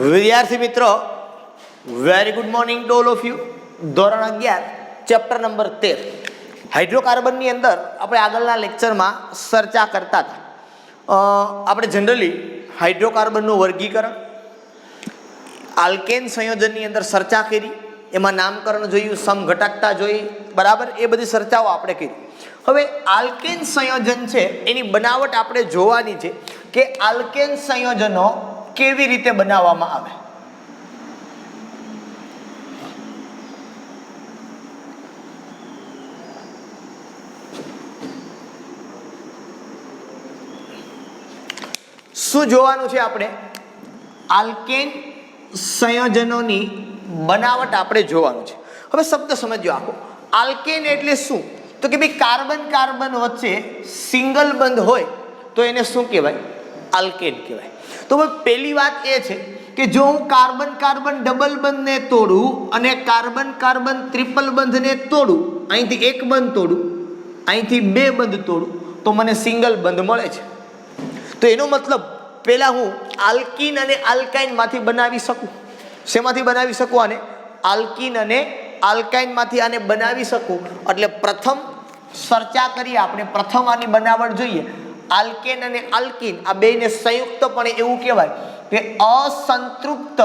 વિદ્યાર્થી મિત્રો, very good morning to all of you. ધોરણ 11 ચેપ્ટર નંબર 13 હાઇડ્રોકાર્બનની અંદર આપણે આગળના લેક્ચરમાં ચર્ચા કરતા હતા. આપણે જનરલી હાઇડ્રોકાર્બનનું વર્ગીકરણ, આલ્કેન સંયોજનની અંદર ચર્ચા કરી, એમાં નામકરણ જોયું, સમઘટકતા જોઈ, બરાબર, એ બધી ચર્ચાઓ આપણે કરી. હવે આલ્કેન સંયોજન છે એની બનાવટ આપણે જોવાની છે કે આલ્કેન સંયોજનો કેવી રીતે બનાવવામાં આવે. શું જોવાનું છે આપણે? આલ્કેન સંયોજનોની બનાવટ આપણે જોવાનું છે. હવે શબ્દ સમજો આખો. આલ્કેન એટલે શું? તો કે ભાઈ કાર્બન કાર્બન વચ્ચે સિંગલ બંધ હોય તો એને શું કહેવાય? આલ્કેન કહેવાય. તો પહેલી વાત એ છે કે જો હું કાર્બન કાર્બન ડબલ બંધને તોડું અને કાર્બન કાર્બન ટ્રિપલ બંધને તોડું, અહીંથી એક બંધ તોડું, અહીંથી બે બંધ તોડું, તો મને સિંગલ બંધ મળે છે. તો એનો મતલબ પહેલા હું આલ્કીન અને આલ્કાઇન માંથી બનાવી શકું. શેમાંથી બનાવી શકું? આને આલ્કીન અને આલ્કાઇન માંથી આને બનાવી શકું. એટલે પ્રથમ ચર્ચા કરીએ આપણે, પ્રથમ આની બનાવટ જોઈએ. આલ્કેન અને આલ્કીન આ બેને સંયુક્તપણે એવું કહેવાય કે અસંતૃપ્ત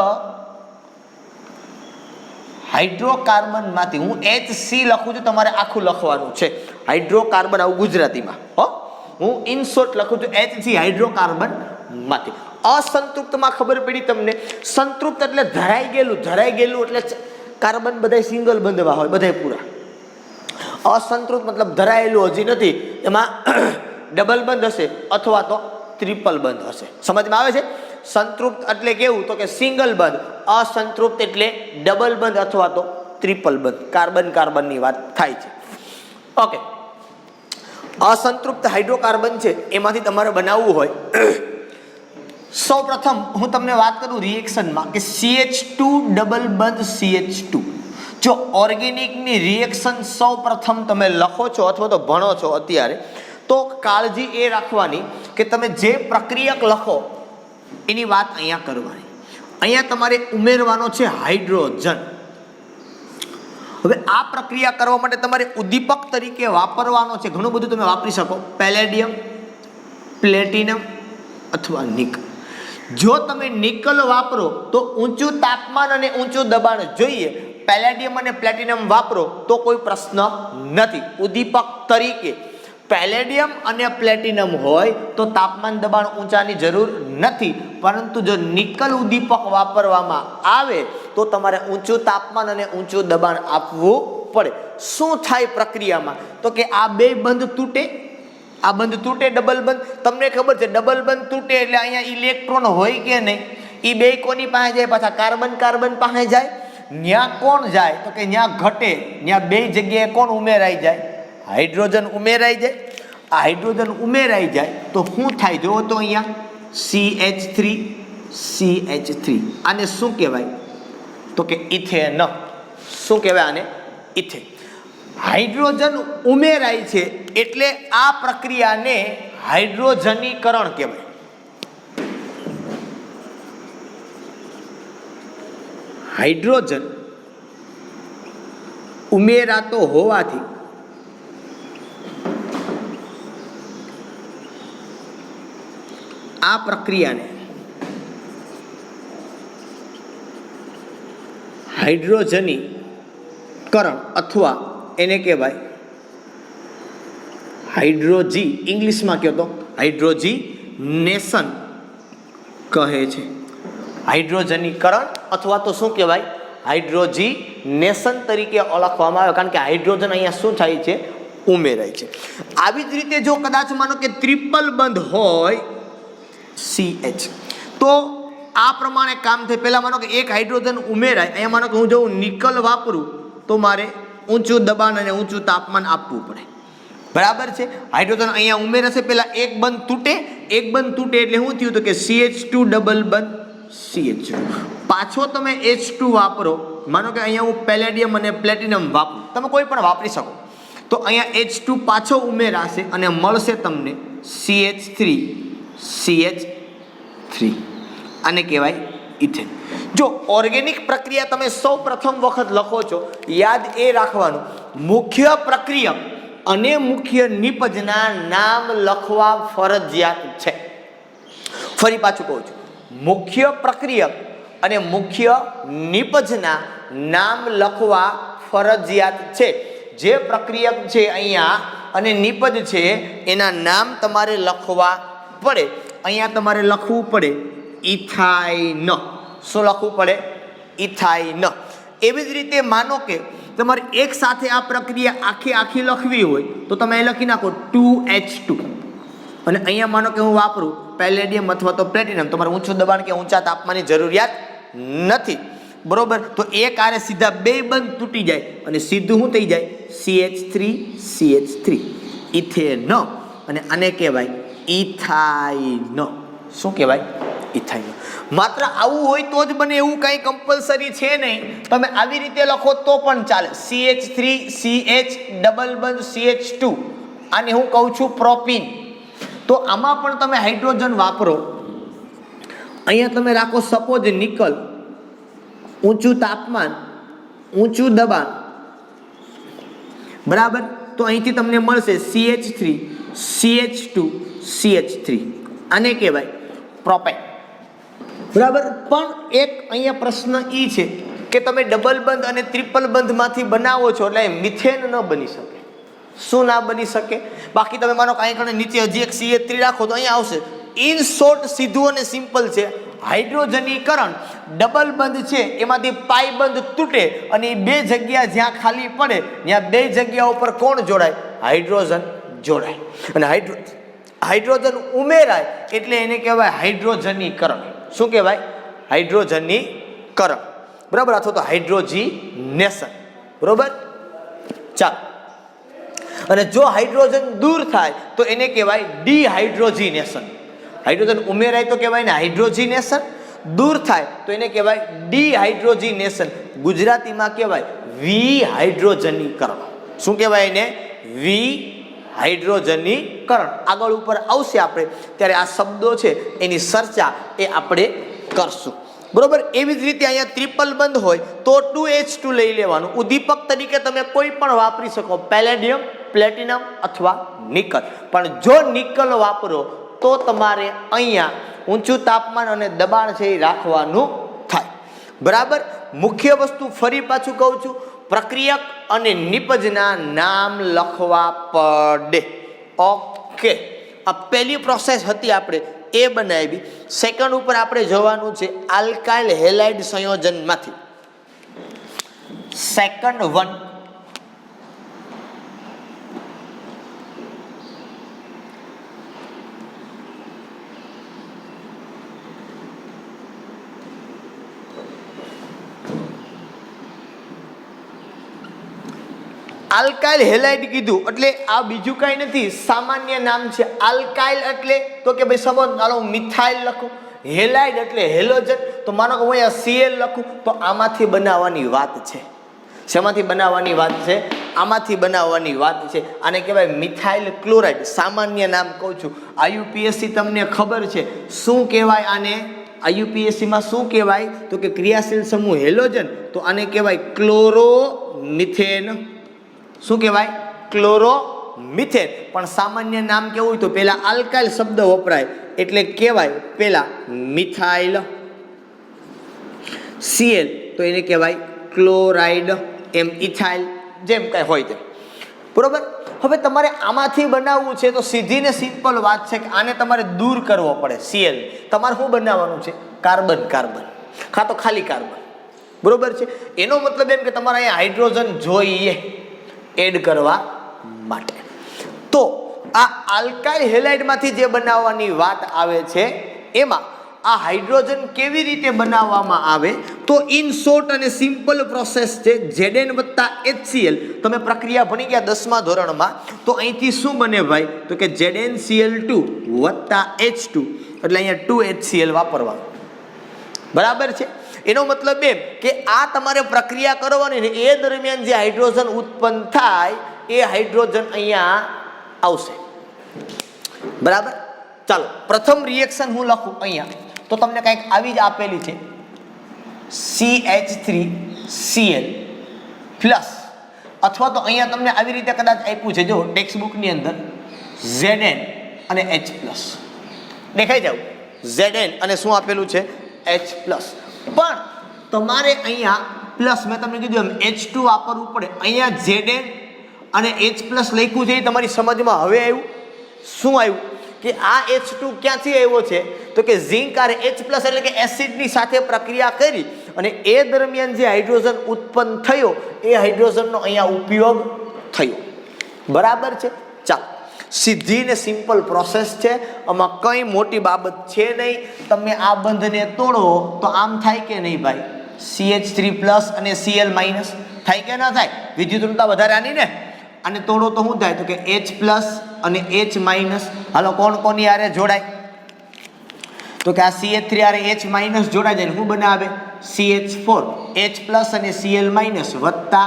હાઇડ્રોકાર્બન માંથી, હું HC લખું છું, તમારે આખું લખવાનું છે હાઇડ્રોકાર્બન, આવું ગુજરાતીમાં હો, હું ઇન શોર્ટ લખું છું HC હાઇડ્રોકાર્બન માંથી. અસંતૃપ્તમાં ખબર પડી તમને. સંતૃપ્ત એટલે ધરાઈ ગયેલું, ધરાઈ ગયેલું એટલે કાર્બન બધા સિંગલ બંધવા હોય, બધા પૂરા. અસંતૃપ્ત મતલબ ધરાયેલું હજી નથી, એમાં ડબલ બંધ હશે અથવા તો ટ્રિપલ બંધ હશે. સમજમાં આવે છે? સંતૃપ્ત એટલે કેવું? તો કે સિંગલ બંધ. અસંતૃપ્ત એટલે ડબલ બંધ અથવા તો ટ્રિપલ બંધ. કાર્બન કાર્બનની વાત થાય છે. ઓકે, અસંતૃપ્ત હાઇડ્રોકાર્બન છે એમાંથી તમારે બનાવવું હોય, સૌ પ્રથમ હું તમને વાત કરું રિએક્શનમાં કે CH2 ડબલ બંધ CH2. જો ઓર્ગેનિકની રિએક્શન સૌ પ્રથમ તમે લખો છો અથવા તો ભણો છો અત્યારે, તો કાળજી એ રાખવાની કે તમે જે પ્રક્રિયક લખો એની વાત અહીંયા કરવાની. અહીંયા તમારે ઉમેરવાનો છે હાઇડ્રોજન. હવે આ પ્રક્રિયા કરવા માટે તમારે ઉદ્દીપક તરીકે વાપરવાનો છે, ઘણું બધું તમે વાપરી શકો, પેલેડિયમ, પ્લેટિનમ અથવા નિકલ. જો તમે નિકલ વાપરો તો ઊંચું તાપમાન અને ઊંચું દબાણ જોઈએ. પેલેડિયમ અને પ્લેટિનમ વાપરો તો કોઈ પ્રશ્ન નથી. ઉદ્દીપક તરીકે પેલેડિયમ અને પ્લેટિનમ હોય તો તાપમાન દબાણ ઊંચાની જરૂર નથી, પરંતુ જો નિકલ ઉદ્દીપક વાપરવામાં આવે તો તમારે ઊંચું તાપમાન અને ઊંચું દબાણ આપવું પડે. શું થાય પ્રક્રિયામાં? તો કે આ બે બંધ તૂટે, આ બંધ તૂટે, ડબલ બંધ. તમને ખબર છે ડબલ બંધ તૂટે એટલે અહીંયા ઇલેક્ટ્રોન હોય કે નહીં, એ બે કોની પાસે જાય? પાછા કાર્બન કાર્બન પાસે જાય. ન્યા કોણ જાય? તો કે ન્યા ઘટે. ન્યા બે જગ્યાએ કોણ ઉમેરાઈ જાય? હાઇડ્રોજન ઉમેરાઈ જાય. આ હાઇડ્રોજન ઉમેરાઈ જાય તો શું થાય? જોવો તો અહીંયા CH3 CH3. આને શું કહેવાય? તો કે ઇથેન. શું કહેવાય આને? ઇથેન. હાઇડ્રોજન ઉમેરાય છે એટલે આ પ્રક્રિયાને હાઇડ્રોજનીકરણ કહેવાય. હાઇડ્રોજન ઉમેરાતો હોવાથી આ પ્રક્રિયાને હાઇડ્રોજનીકરણ અથવા એને કહેવાય હાઇડ્રોજી, ઇંગ્લિશમાં કહો તો હાઇડ્રોજીનેશન કહે છે. હાઇડ્રોજનીકરણ અથવા તો શું કહેવાય? હાઇડ્રોજીનેશન તરીકે ઓળખવામાં આવે, કારણ કે હાઇડ્રોજન અહીંયા શું થાય છે? ઉમેરાય છે. આવી જ રીતે જો કદાચ માનો કે ટ્રિપલ બંધ હોય CH, તો આ પ્રમાણે કામ થાય. પહેલા માનો કે એક હાઇડ્રોજન ઉમેરાય, અહીંયા માનો કે હું જો નિકલ વાપરું તો મારે ઊંચું દબાણ અને ઊંચું તાપમાન આપવું પડે. બરાબર છે? હાઇડ્રોજન અહીંયા ઉમેરાશે, પહેલા એક બંધ તૂટે, એક બંધ તૂટે એટલે શું થયું? તો કે CH2 ડબલ બંધ CH2. પાછો તમે H2 વાપરો, માનો કે અહીંયા હું પેલેડિયમ અને પ્લેટિનમ વાપરું, તમે કોઈ પણ વાપરી શકો, તો અહીંયા H2 પાછો ઉમેરાશે અને મળશે તમને CH3 CH3. આને કહેવાય ઇથેન. જો ઓર્ગેનિક પ્રક્રિયા તમે સૌ પ્રથમ વખત લખો છો, યાદ એ રાખવાનું, મુખ્ય પ્રક્રિયક અને મુખ્ય નિપજના નામ લખવા ફરજિયાત છે. ફરી પાછું કહું છું, મુખ્ય પ્રક્રિયક અને મુખ્ય નિપજના નામ લખવા ફરજિયાત છે. જે પ્રક્રિયક છે અહીંયા અને નિપજ છે એના નામ તમારે લખવા પડે. અહીંયા તમારે લખવું પડે ઇથાઇન. શું લખવું પડે? ઇથાઇન. એવી જ રીતે માનો કે તમારે એક સાથે આ પ્રક્રિયા આખી લખવી હોય તો તમે લખી નાખો 2H2 અને અહીંયા માનો કે હું વાપરું પેલેડિયમ અથવા તો પ્લેટિનમ. તમારે ઊંચું દબાણ કે ઊંચા તાપમાનની જરૂરિયાત નથી, બરોબર? તો એક આરે સીધા બે બંધ તૂટી જાય અને સીધું શું થઈ જાય? CH3 ethane. અને આને કહેવાય ઇથાઇન. શું કહેવાય? ઇથાઇન. માત્ર આવું હોય તો જ બને એવું કાંઈ કમ્પલસરી છે નહીં. તમે આવી રીતે લખો તો પણ ચાલે. CH3 CH ડબલ બંધ CH2, આને હું કહું છું પ્રોપીન. તો આમાં પણ તમે હાઇડ્રોજન વાપરો. અહીંયા તમે રાખો સપોઝ નિકલ, ઊંચું તાપમાન, ઊંચું દબાણ, બરાબર? તો અહીંથી તમને મળશે CH3 CH2 CH3. આને કહેવાય પ્રોપેન, બરાબર? પણ એક અહીંયા પ્રશ્ન એ છે કે તમે ડબલ બંધ અને ટ્રિપલ બંધમાંથી બનાવો છો એટલે મિથેન ન બની શકે. શું ના બની શકે? બાકી તમે માનો કાંઈ કણે નીચે હજી એક CH3 રાખો તો અહીંયા આવશે. ઇન શોર્ટ સીધું અને સિમ્પલ છે, હાઇડ્રોજનીકરણ ડબલ બંધ છે એમાંથી પાઈ બંધ તૂટે અને એ બે જગ્યા જ્યાં ખાલી પડે ત્યાં બે જગ્યા ઉપર કોણ જોડાય? હાઇડ્રોજન જોડાય. અને હાઇડ્રોજન ઉમેરાય એટલે એને કહેવાય હાઇડ્રોજનીકરણ. શું કહેવાય? હાઇડ્રોજનીકરણ, બરાબર? અથવા તો હાઇડ્રોજીનેશન, બરાબર? ચાલો. અને જો હાઇડ્રોજન દૂર થાય તો એને કહેવાય ડિહાઇડ્રોજીનેશન. હાઇડ્રોજન ઉમેરાય તો કહેવાય ને હાઇડ્રોજીનેશન, દૂર થાય તો એને કહેવાય ડિહાઇડ્રોજીનેશન. ગુજરાતીમાં કહેવાય વિહાઇડ્રોજનીકરણ. શું કહેવાય એને? વિહાઇડ્રોજનીકરણ. આગળ ઉપર આવશે આપણે ત્યારે આ શબ્દો છે એની ચર્ચા એ આપણે કરશું, બરોબર? એવી જ રીતે અહીંયા ટ્રિપલ બંધ હોય તો 2H2 લઈ લેવાનું. ઉદ્દીપક તરીકે તમે કોઈ પણ વાપરી શકો, પેલેડિયમ, પ્લેટિનમ અથવા નિકલ. પણ જો નિકલ વાપરો તો તમારે અહીંયા ઊંચું તાપમાન અને દબાણ છે એ રાખવાનું થાય, બરાબર? મુખ્ય વસ્તુ ફરી પાછું કહું છું, પ્રક્રિયક અને નિપજના નામ લખવા પડે. ઓકે, આ પહેલી પ્રોસેસ હતી આપણે એ બનાવી. સેકન્ડ ઉપર આપણે જવાનું છે આલ્કાઇલ હેલાઇડ સંયોજનમાંથી. સેકન્ડ 1, આલ્કાઇલ હેલાઇડ કીધું એટલે આ બીજું કાંઈ નથી, સામાન્ય નામ છે. આલ્કાઇલ એટલે તો કે ભાઈ સમજ, ચાલો મિથાઇલ લખું. હેલાઇડ એટલે હેલોજન, તો માનો કે હું અહીંયા Cl લખું તો આમાંથી બનાવવાની વાત છે. શેમાંથી બનાવવાની વાત છે? આમાંથી બનાવવાની વાત છે. આને કહેવાય મિથાઇલ ક્લોરાઇડ. સામાન્ય નામ કહું છું. IUPSC તમને ખબર છે શું કહેવાય આને? IUPSCમાં શું કહેવાય તો કે ક્રિયાશીલ સમૂહ હેલોજન, તો આને કહેવાય ક્લોરોમિથેન. શું કહેવાય? ક્લોરોમિથેન. પણ સામાન્ય નામ કેવું હોય તો પહેલા આલ્કાઇલ શબ્દ વપરાય એટલે કહેવાય પહેલા મિથાઇલ. Cl તો એને કહેવાય ક્લોરાઇડ. એમ ઇથાઇલ, જેમ કાંઈ હોય તેમ, બરોબર? હવે તમારે આમાંથી બનાવવું છે તો સીધી ને સિમ્પલ વાત છે કે આને તમારે દૂર કરવો પડે. Cl તમારે શું બનાવવાનું છે? કાર્બન કાં તો ખાલી કાર્બન, બરોબર છે? એનો મતલબ એમ કે તમારે અહીંયા હાઇડ્રોજન જોઈએ એડ કરવા માટે. તો આ આલ્કાઇલ હેલાઇડમાંથી જે બનાવવાની વાત આવે છે એમાં આ હાઇડ્રોજન કેવી રીતે બનાવવામાં આવે તો ઇન શોર્ટ અને સિમ્પલ પ્રોસેસ છે. Zn + HCl તમે પ્રક્રિયા ભણી ગયા 10મા ધોરણમાં, તો અહીંથી શું બને ભાઈ તો કે ZnCl2 + H2 એટલે અહીંયા 2HCl વાપરવાનું, બરાબર છે? એનો મતલબ એમ કે આ તમારે પ્રક્રિયા કરવાની ને એ દરમિયાન જે હાઇડ્રોજન ઉત્પન્ન થાય એ હાઇડ્રોજન અહીંયા આવશે, બરાબર? ચાલો પ્રથમ રિએક્શન હું લખું અહીંયા તો તમને કંઈક આવી જ આપેલી છે. CH3Cl પ્લસ, અથવા તો અહીંયા તમને આવી રીતે કદાચ આપ્યું છે, જો ટેક્સ્ટ બુકની અંદર Zn અને H પ્લસ દેખાઈ જાવ, Zn અને શું આપેલું છે H પ્લસ, પણ તમારે અહીંયા પ્લસ મેં તમને કીધું એમ H2 વાપરવું પડે. અહીંયા Zn અને H પ્લસ લખ્યું છે એ તમારી સમજમાં હવે આવ્યું. શું આવ્યું કે આ H2 ક્યાંથી આવ્યો છે તો કે ઝિંક અને H પ્લસ એટલે કે એસિડની સાથે પ્રક્રિયા કરી અને એ દરમિયાન જે હાઇડ્રોજન ઉત્પન્ન થયો એ હાઇડ્રોજનનો અહીંયા ઉપયોગ થયો. બરાબર છે. ચાલો, સીધી ને સિમ્પલ પ્રોસેસ છે, આમાં કંઈ મોટી બાબત છે નહીં. તમે આ બંધને તોડો તો આમ થાય કે નહીં ભાઈ, CH3 પ્લસ અને Cl માઇનસ થાય કે ના થાય? વિદ્યુતઋણતા વધારે આની ને, અને તોડો તો શું થાય તો કે H પ્લસ અને H માઇનસ. હાલો, કોણ કોની આરે જોડાય તો કે આ CH3 આરે H માઇનસ જોડાઈ જાય, શું બનાવે CH4, H પ્લસ અને Cl માઇનસ વત્તા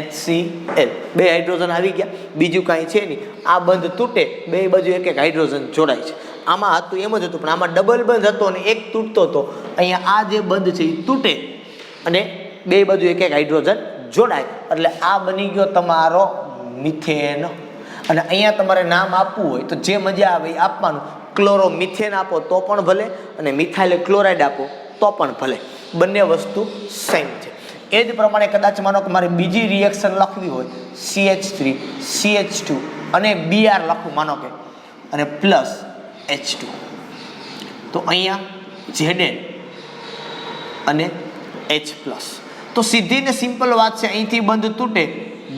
HCl. બે હાઇડ્રોજન આવી ગયા, બીજું કાંઈ છે નહીં. આ બંધ તૂટે, બે બાજુ એક એક હાઇડ્રોજન જોડાય છે. આમાં હતું એમ જ હતું, પણ આમાં ડબલ બંધ હતો અને એક તૂટતો હતો. અહીંયા આ જે બંધ છે એ તૂટે અને બે બાજુ એક એક હાઇડ્રોજન જોડાય, એટલે આ બની ગયો તમારો મિથેન. અને અહીંયા તમારે નામ આપવું હોય તો જે મજા આવે એ આપવાનું. ક્લોરોમિથેન આપો તો પણ ભલે, અને મિથાઇલ ક્લોરાઇડ આપો તો પણ ભલે, બંને વસ્તુ સેમ છે. એ જ પ્રમાણે કદાચ માનો કે મારે બીજી રિએક્શન લખવી હોય, CH3 CH2 અને Br લખું માનો કે, અને પ્લસ H2, તો અહીંયા Zn અને H પ્લસ. તો સીધી ને સિમ્પલ વાત છે, અહીંથી બંધ તૂટે,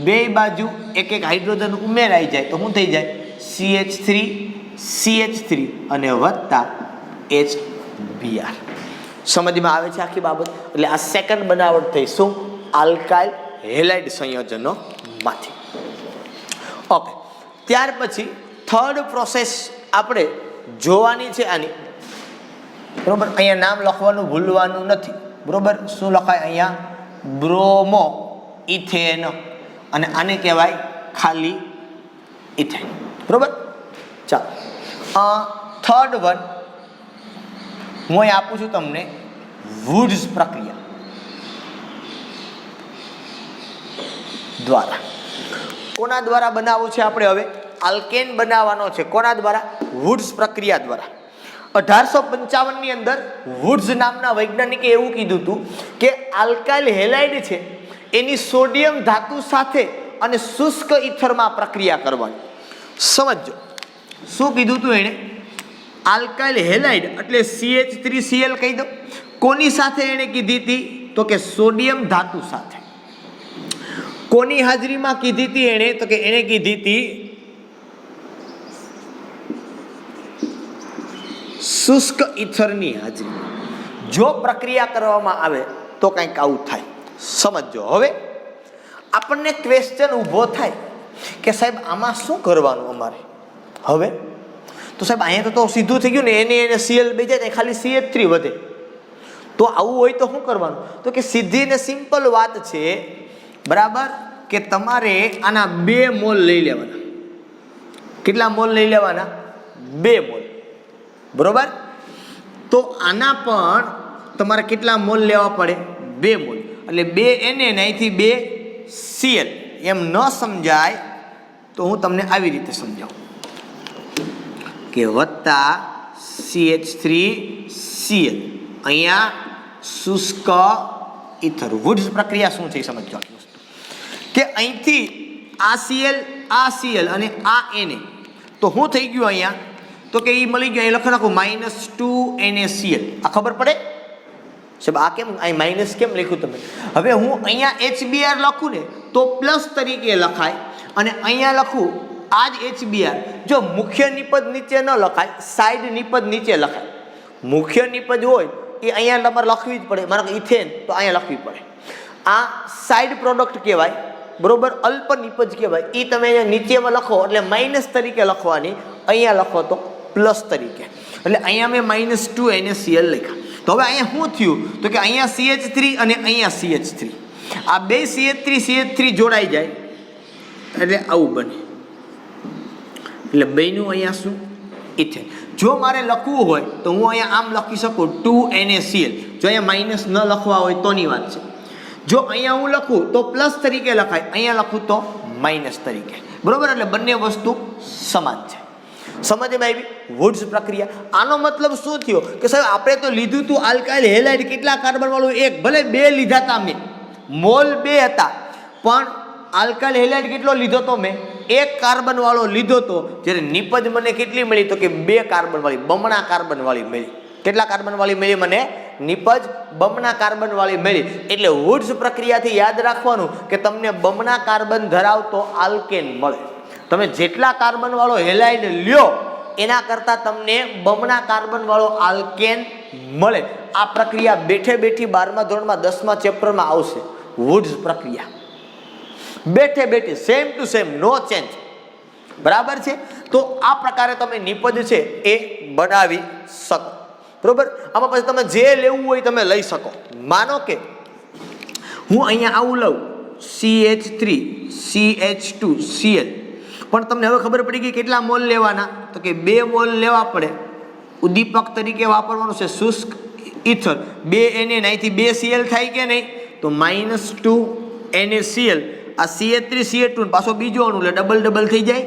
બે બાજુ એક એક હાઇડ્રોજન ઉમેરાઈ જાય તો શું થઈ જાય CH3 CH3 અને વત્તા HBr. સમજમાં આવે છે આખી બાબત? એટલે આ સેકન્ડ બનાવટ થઈ શું? આલ્કાઇલ હેલાઇડ સંયોજનો માંથી. ઓકે, ત્યાર પછી થર્ડ પ્રોસેસ આપણે જોવાની છે આની. બરોબર, અહીંયા નામ લખવાનું ભૂલવાનું નથી. બરોબર, શું લખાય અહીંયા? બ્રોમો ઇથેન, અને આને કહેવાય ખાલી ઇથેન. બરોબર, ચાલો. થર્ડ વન હું અહીં આપું છું તમને, વુડ્સ પ્રક્રિયા દ્વારા. કોના દ્વારા બનાવવું છે આપણે? હવે આલ્કેન બનાવવાનો છે. કોના દ્વારા? વુડ્સ પ્રક્રિયા દ્વારા. 1855 ની અંદર વુડ્સ નામના વૈજ્ઞાનિકે એવું કીધું હતું કે આલ્કાઇલ હેલાઇડ છે એની સોડિયમ ધાતુ સાથે અને શુષ્ક ઇથરમાં પ્રક્રિયા કરવાની. સમજો શું કીધું હતું એણે? આલ્કાઇલ હેલાઇડ એટલે CH3Cl કહી દો. કોની સાથે એણે કીધી હતી તો કે સોડિયમ ધાતુ સાથે. કોની હાજરીમાં કીધી હતી એણે તો કે એણે કીધી હતી શુષ્ક ઇથરની હાજરીમાં. જો પ્રક્રિયા કરવામાં આવે તો કંઈક આવું થાય. સમજો. હવે આપણને ક્વેશ્ચન ઊભો થાય કે સાહેબ આમાં શું કરવાનું અમારે? હવે તો સાહેબ અહીંયા તો સીધું થઈ ગયું ને, એને Cl બે જાય ખાલી CH3 વધે. તો આવું હોય તો શું કરવાનું? તો કે સીધી ને સિમ્પલ વાત છે, બરાબર, કે તમારે આના 2 મોલ લઈ લેવાના. કેટલા મોલ લઈ લેવાના? 2 મોલ. બરોબર, તો આના પણ તમારે કેટલા મોલ લેવા પડે? 2 મોલ. એટલે 2 Na ને અહીંથી 2 Cl. એમ ન સમજાય તો હું તમને આવી રીતે સમજાવું કે વત્તા CH3Cl, અહીંયા શુષ્ક ઇથર. વુડ્સ પ્રક્રિયા શું છે સમજો કે અહીંથી આ Cl અને આ Na, તો શું થઈ ગયું અહીંયા તો કે એ મળી ગયું. અહીં લખી નાખું -2 NaCl. આ ખબર પડે સાહેબ? આ કેમ અહીં માઇનસ કેમ લખ્યું તમે? હવે હું અહીંયા HBr લખું ને તો પ્લસ તરીકે લખાય, અને અહીંયા લખું આ જ HBr. જો મુખ્ય નિપજ નીચે ન લખાય, સાઈડ નિપજ નીચે લખાય. મુખ્ય નિપજ હોય એ અહીંયા તમારે લખવી જ પડે. માનો કે ઇથેન તો અહીંયા લખવી પડે. આ સાઈડ પ્રોડક્ટ કહેવાય, બરોબર, અલ્પ નિપજ કહેવાય. એ તમે અહીંયા નીચેમાં લખો એટલે માઇનસ તરીકે લખવાની, અહીંયા લખો તો પ્લસ તરીકે. એટલે અહીંયા મેં -2 NaCl લખ્યા. તો હવે અહીંયા શું થયું તો કે અહીંયા CH3 અને અહીંયા CH3, આ બે CH3 જોડાઈ જાય એટલે આવું બને. એટલે બેનું અહીંયા શું? ઇથેન. જો મારે લખવું હોય તો હું અહીંયા આમ લખી શકું 2 NaCl, જો અહીંયા માઇનસ ન લખવા હોય તોની વાત છે. જો અહીંયા હું લખું તો પ્લસ તરીકે લખાય, અહીંયા લખું તો માઇનસ તરીકે. બરોબર, એટલે બંને વસ્તુ સમાન છે. સમજમાં આવી વુડ્સ પ્રક્રિયા. આનો મતલબ શું થયો કે સાહેબ આપણે તો લીધું હતું આલ્કાઇલ હેલાઇડ કેટલા કાર્બન વાળું, એક, ભલે 2 લીધા હતા મેં, મોલ 2 હતા, પણ આલ્કાઇલ હેલાઇડ કેટલો લીધો તો મેં, 1 કાર્બન વાળો લીધો તો. જ્યારે નિપજ મને કેટલી મળી તો કે 2 કાર્બન વાળી, બમણા કાર્બન વાળી મળી. કેટલા કાર્બન વાળી મળી મને? નિપજ બમણા કાર્બન વાળી મળી. એટલે વુડ્સ પ્રક્રિયાથી યાદ રાખવાનું કે તમને બમણા કાર્બન ધરાવતો આલ્કેન મળે. તમે જેટલા કાર્બન વાળો હેલાઇડ લ્યો એના કરતાં તમને બમણા કાર્બન વાળો આલ્કેન મળે. આ પ્રક્રિયા બેઠે બેઠી 12મા ધોરણમાં 10મા ચેપ્ટરમાં આવશે. વુડ્સ પ્રક્રિયા બેઠે બેઠી same to same, no change. બરાબર છે. તો આ પ્રકારે તમે નિપજ છે એ બનાવી શકો. બરોબર. આમાં પછી તમે જે લેવું હોય તમે લઈ શકો. માનો કે હું અહીંયા આવું લઉં CH3 CH2 Cl, પણ તમને હવે ખબર પડી ગઈ કેટલા મોલ લેવાના તો કે 2 મોલ લેવા પડે. ઉદ્દીપક તરીકે વાપરવાનું છે શુષ્ક ઇથર. 2 Na અહીંથી 2 Cl થાય કે નહીં, તો -2 NaCl. આ CH3 CH2 પાછો બીજો અણુ એટલે ડબલ ડબલ થઈ જાય.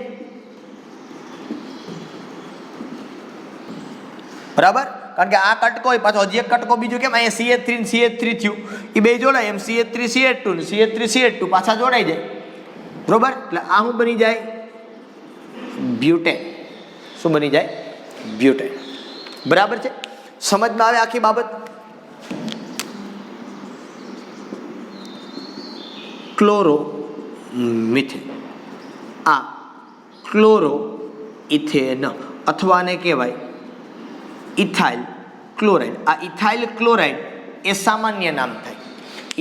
બરાબર, કારણ કે આ કટકો હોય પાછો હજી એક કટકો બીજો, કેમ અહીંયા CH3 ને CH3 થયું, એ બે જોડાય, એમ CH3 CH2 ને CH3 CH2 પાછા જોડાઈ જાય. બરોબર, એટલે આ શું બની જાય? બ્યુટેન. શું બની જાય? બ્યુટેન. બરાબર છે. સમજમાં આવે આખી બાબત? ક્લોરો મિથેન, આ ક્લોરો ઇથેન અથવા ને કહેવાય ઇથાઇલ ક્લોરાઇડ. આ ઇથાઇલ ક્લોરાઇડ એ સામાન્ય નામ થાય.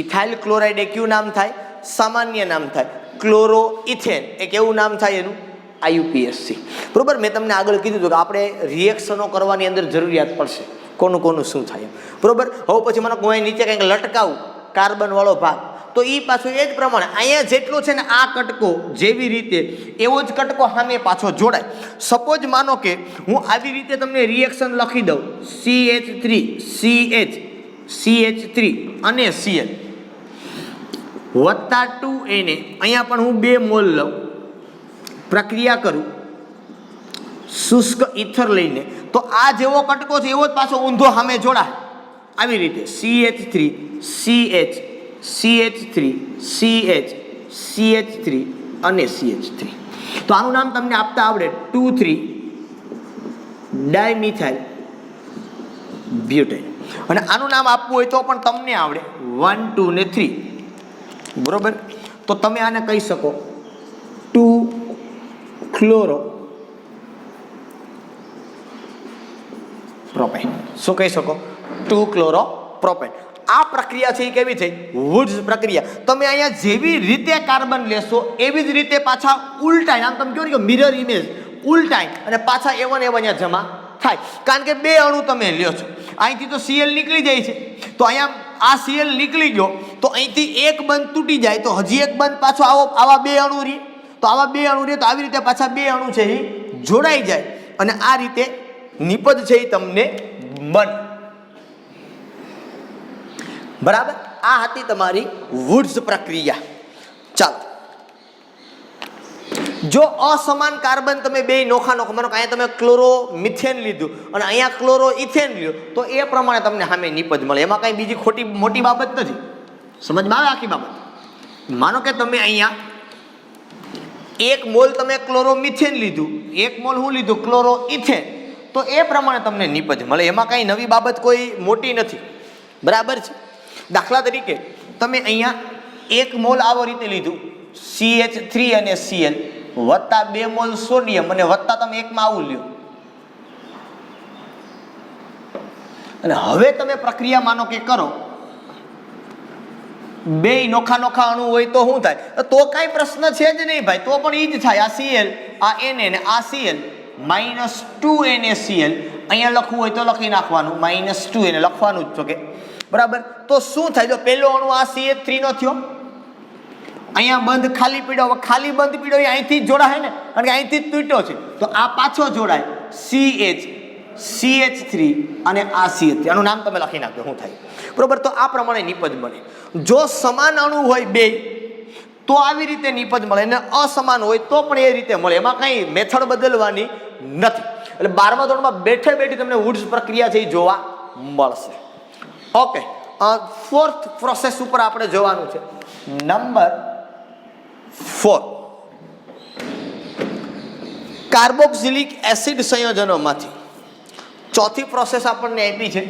ઇથાઇલ ક્લોરાઇડ એ કયું નામ થાય? સામાન્ય નામ થાય. ક્લોરો ઇથેન એ કેવું નામ થાય એનું? IUPAC. બરોબર. મેં તમને આગળ કીધું હતું કે આપણે રિએક્શનો કરવાની અંદર જરૂરિયાત પડશે, કોનું કોનું શું થાય. બરોબર. હવે પછી મને કોઈ નીચે કંઈક લટકાવું કાર્બન વાળો ભાગ, તો એ પાછો એ જ પ્રમાણે અહીંયા જેટલો છે ને આ કટકો જેવી રીતે એવો જ કટકો સામે પાછો જોડાય. સપોઝ માનો કે હું આવી રીતે તમને રિએક્શન લખી દઉં CH3 CH CH3 અને Cl વત્તા 2 Na. અહીંયા પણ હું 2 મોલ લઉં, પ્રક્રિયા કરું શુષ્ક ઇથર લઈને, તો આ જેવો કટકો છે એવો જ પાછો ઊંધો સામે જોડાય. આવી રીતે CH3 CH CH3 CH CH3 અને CH3. તો આનું નામ તમને આપતા આવડે 2,3 ડાયમિથાઇલ બ્યુટેન. અને આનું નામ આપવું હોય તો પણ તમને આવડે 1 2 ને 3. બરોબર. તો તમે આને કહી શકો 2 ક્લોરો પ્રોપેન. શું કહી શકો? 2 ક્લોરો પ્રોપેન. આ પ્રક્રિયા છે એ કેવી થઈ? વુડ્સ પ્રક્રિયા. તમે અહીંયા જેવી રીતે કાર્બન લેશો એવી જ રીતે પાછા ઉલટાઈ, આમ તમે કહો ને કે મિરર ઇમેજ, ઉલટાઈ અને પાછા A1 અહીંયા જમા થાય. કારણ કે 2 અણુ તમે લ્યો છો, અહીંથી તો Cl નીકળી જાય છે, તો અહીંયા આ Cl નીકળી ગયો તો અહીંથી એક બંધ તૂટી જાય તો હજી એક બંધ પાછો આવા 2 અણુ રહે, તો આવા 2 અણુ રહે તો આવી રીતે પાછા 2 અણુ છે એ જોડાઈ જાય અને આ રીતે નિપજ છે એ તમને બને. બરાબર. આ હતી તમારી વુડ્સ પ્રક્રિયા. ચાલો, જો અસમાન કાર્બન તમે બે નોખા નોખા, માનો કે અહીંયા તમે ક્લોરો મિથેન લીધું અને અહીંયા ક્લોરો ઇથેન લ્યો, તો એ પ્રમાણે તમને સામે નિપજ મળે. એમાં કાંઈ બીજી ખોટી મોટી બાબત નથી. સમજમાં આવે આખી બાબત? માનો કે તમે અહીંયા 1 મોલ તમે ક્લોરો મિથેન લીધું, 1 મોલ હું લીધું ક્લોરો ઇથેન, તો એ પ્રમાણે તમને નિપજ મળે. એમાં કાંઈ નવી બાબત કોઈ મોટી નથી. બરાબર છે. દાખલા તરીકે તમે અહીંયા 1 મોલ આવો રીતે લીધું CH3 અને Cl વત્તા 2 મોલ સોડિયમ અને વત્તા તમે 1 માં આવું લ્યો, અને હવે તમે પ્રક્રિયા માનો કે કરો, 2 નોખા નોખા અણુ હોય તો શું થાય? તો કાંઈ પ્રશ્ન છે જ નહીં ભાઈ, તો પણ એ જ થાય. આ Cl, આ Na ને આ Cl, -2 NaCl અહીંયા લખવું હોય તો લખી નાખવાનું, -2 એને લખવાનું જ છો કે બરાબર. તો શું થાય? જો પહેલો અણુ આ CH3 નો થયો, અહીંયા બંધ ખાલી પીડ્યો, હવે ખાલી બંધ પીડ્યો એ અહીંથી જ જોડાય ને, કારણ કે અહીંથી જ તૂટ્યો છે, તો આ પાછો જોડાય CH CH3 અને આ CH3, આનું નામ તમે લખી નાખજો શું થાય, બરોબર. તો આ પ્રમાણે નિપજ બને. જો સમાન અણુ હોય બે તો આવી રીતે નિપજ મળે, અને અસમાન હોય તો પણ એ રીતે મળે, એમાં કઈ મેથડ બદલવાની નથી. એટલે 12મા ધોરણમાં બેઠે બેઠી તમને વુડ્સ પ્રક્રિયા છે એ જોવા મળશે. ઓકે, ફોર્થ પ્રોસેસ ઉપર આપણે જોવાનું છે, નંબર 4. કાર્બોક્સિલિક એસિડ સંયોજનોમાંથી ચોથી પ્રોસેસ આપણને આપી છે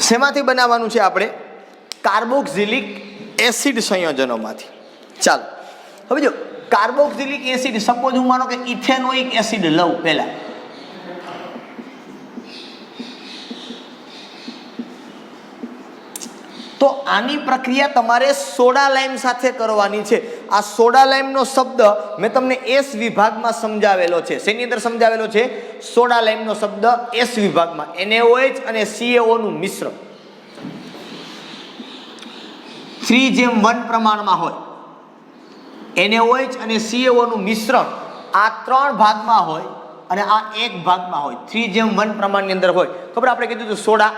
શેમાંથી બનાવવાનું છે આપણે? કાર્બોક્સિલિક એસિડ સંયોજનોમાંથી. ચાલો હવે જો કાર્બોક્સિલિક એસિડ, સપોઝ હું માનો કે ઇથેનોઇક એસિડ લઉં પહેલા, તો આની પ્રક્રિયા તમારે સોડા લાઇમ સાથે કરવાની છે. આ સોડા લાઇમનો શબ્દ મેં તમને એસ વિભાગમાં સમજાવેલો છે. શેની અંદર સમજાવેલો છે? સોડા લાઇમનો શબ્દ એસ વિભાગમાં. NaOH અને CaO નું મિશ્રણ 3:1 પ્રમાણમાં હોય. NaOH અને CaO નું મિશ્રણ આ 3 ભાગમાં હોય અને આ 1 ભાગમાં હોય. 3:1 પ્રમાણની અંદર હોય. ખબર આપણે કીધું હતું સોડા,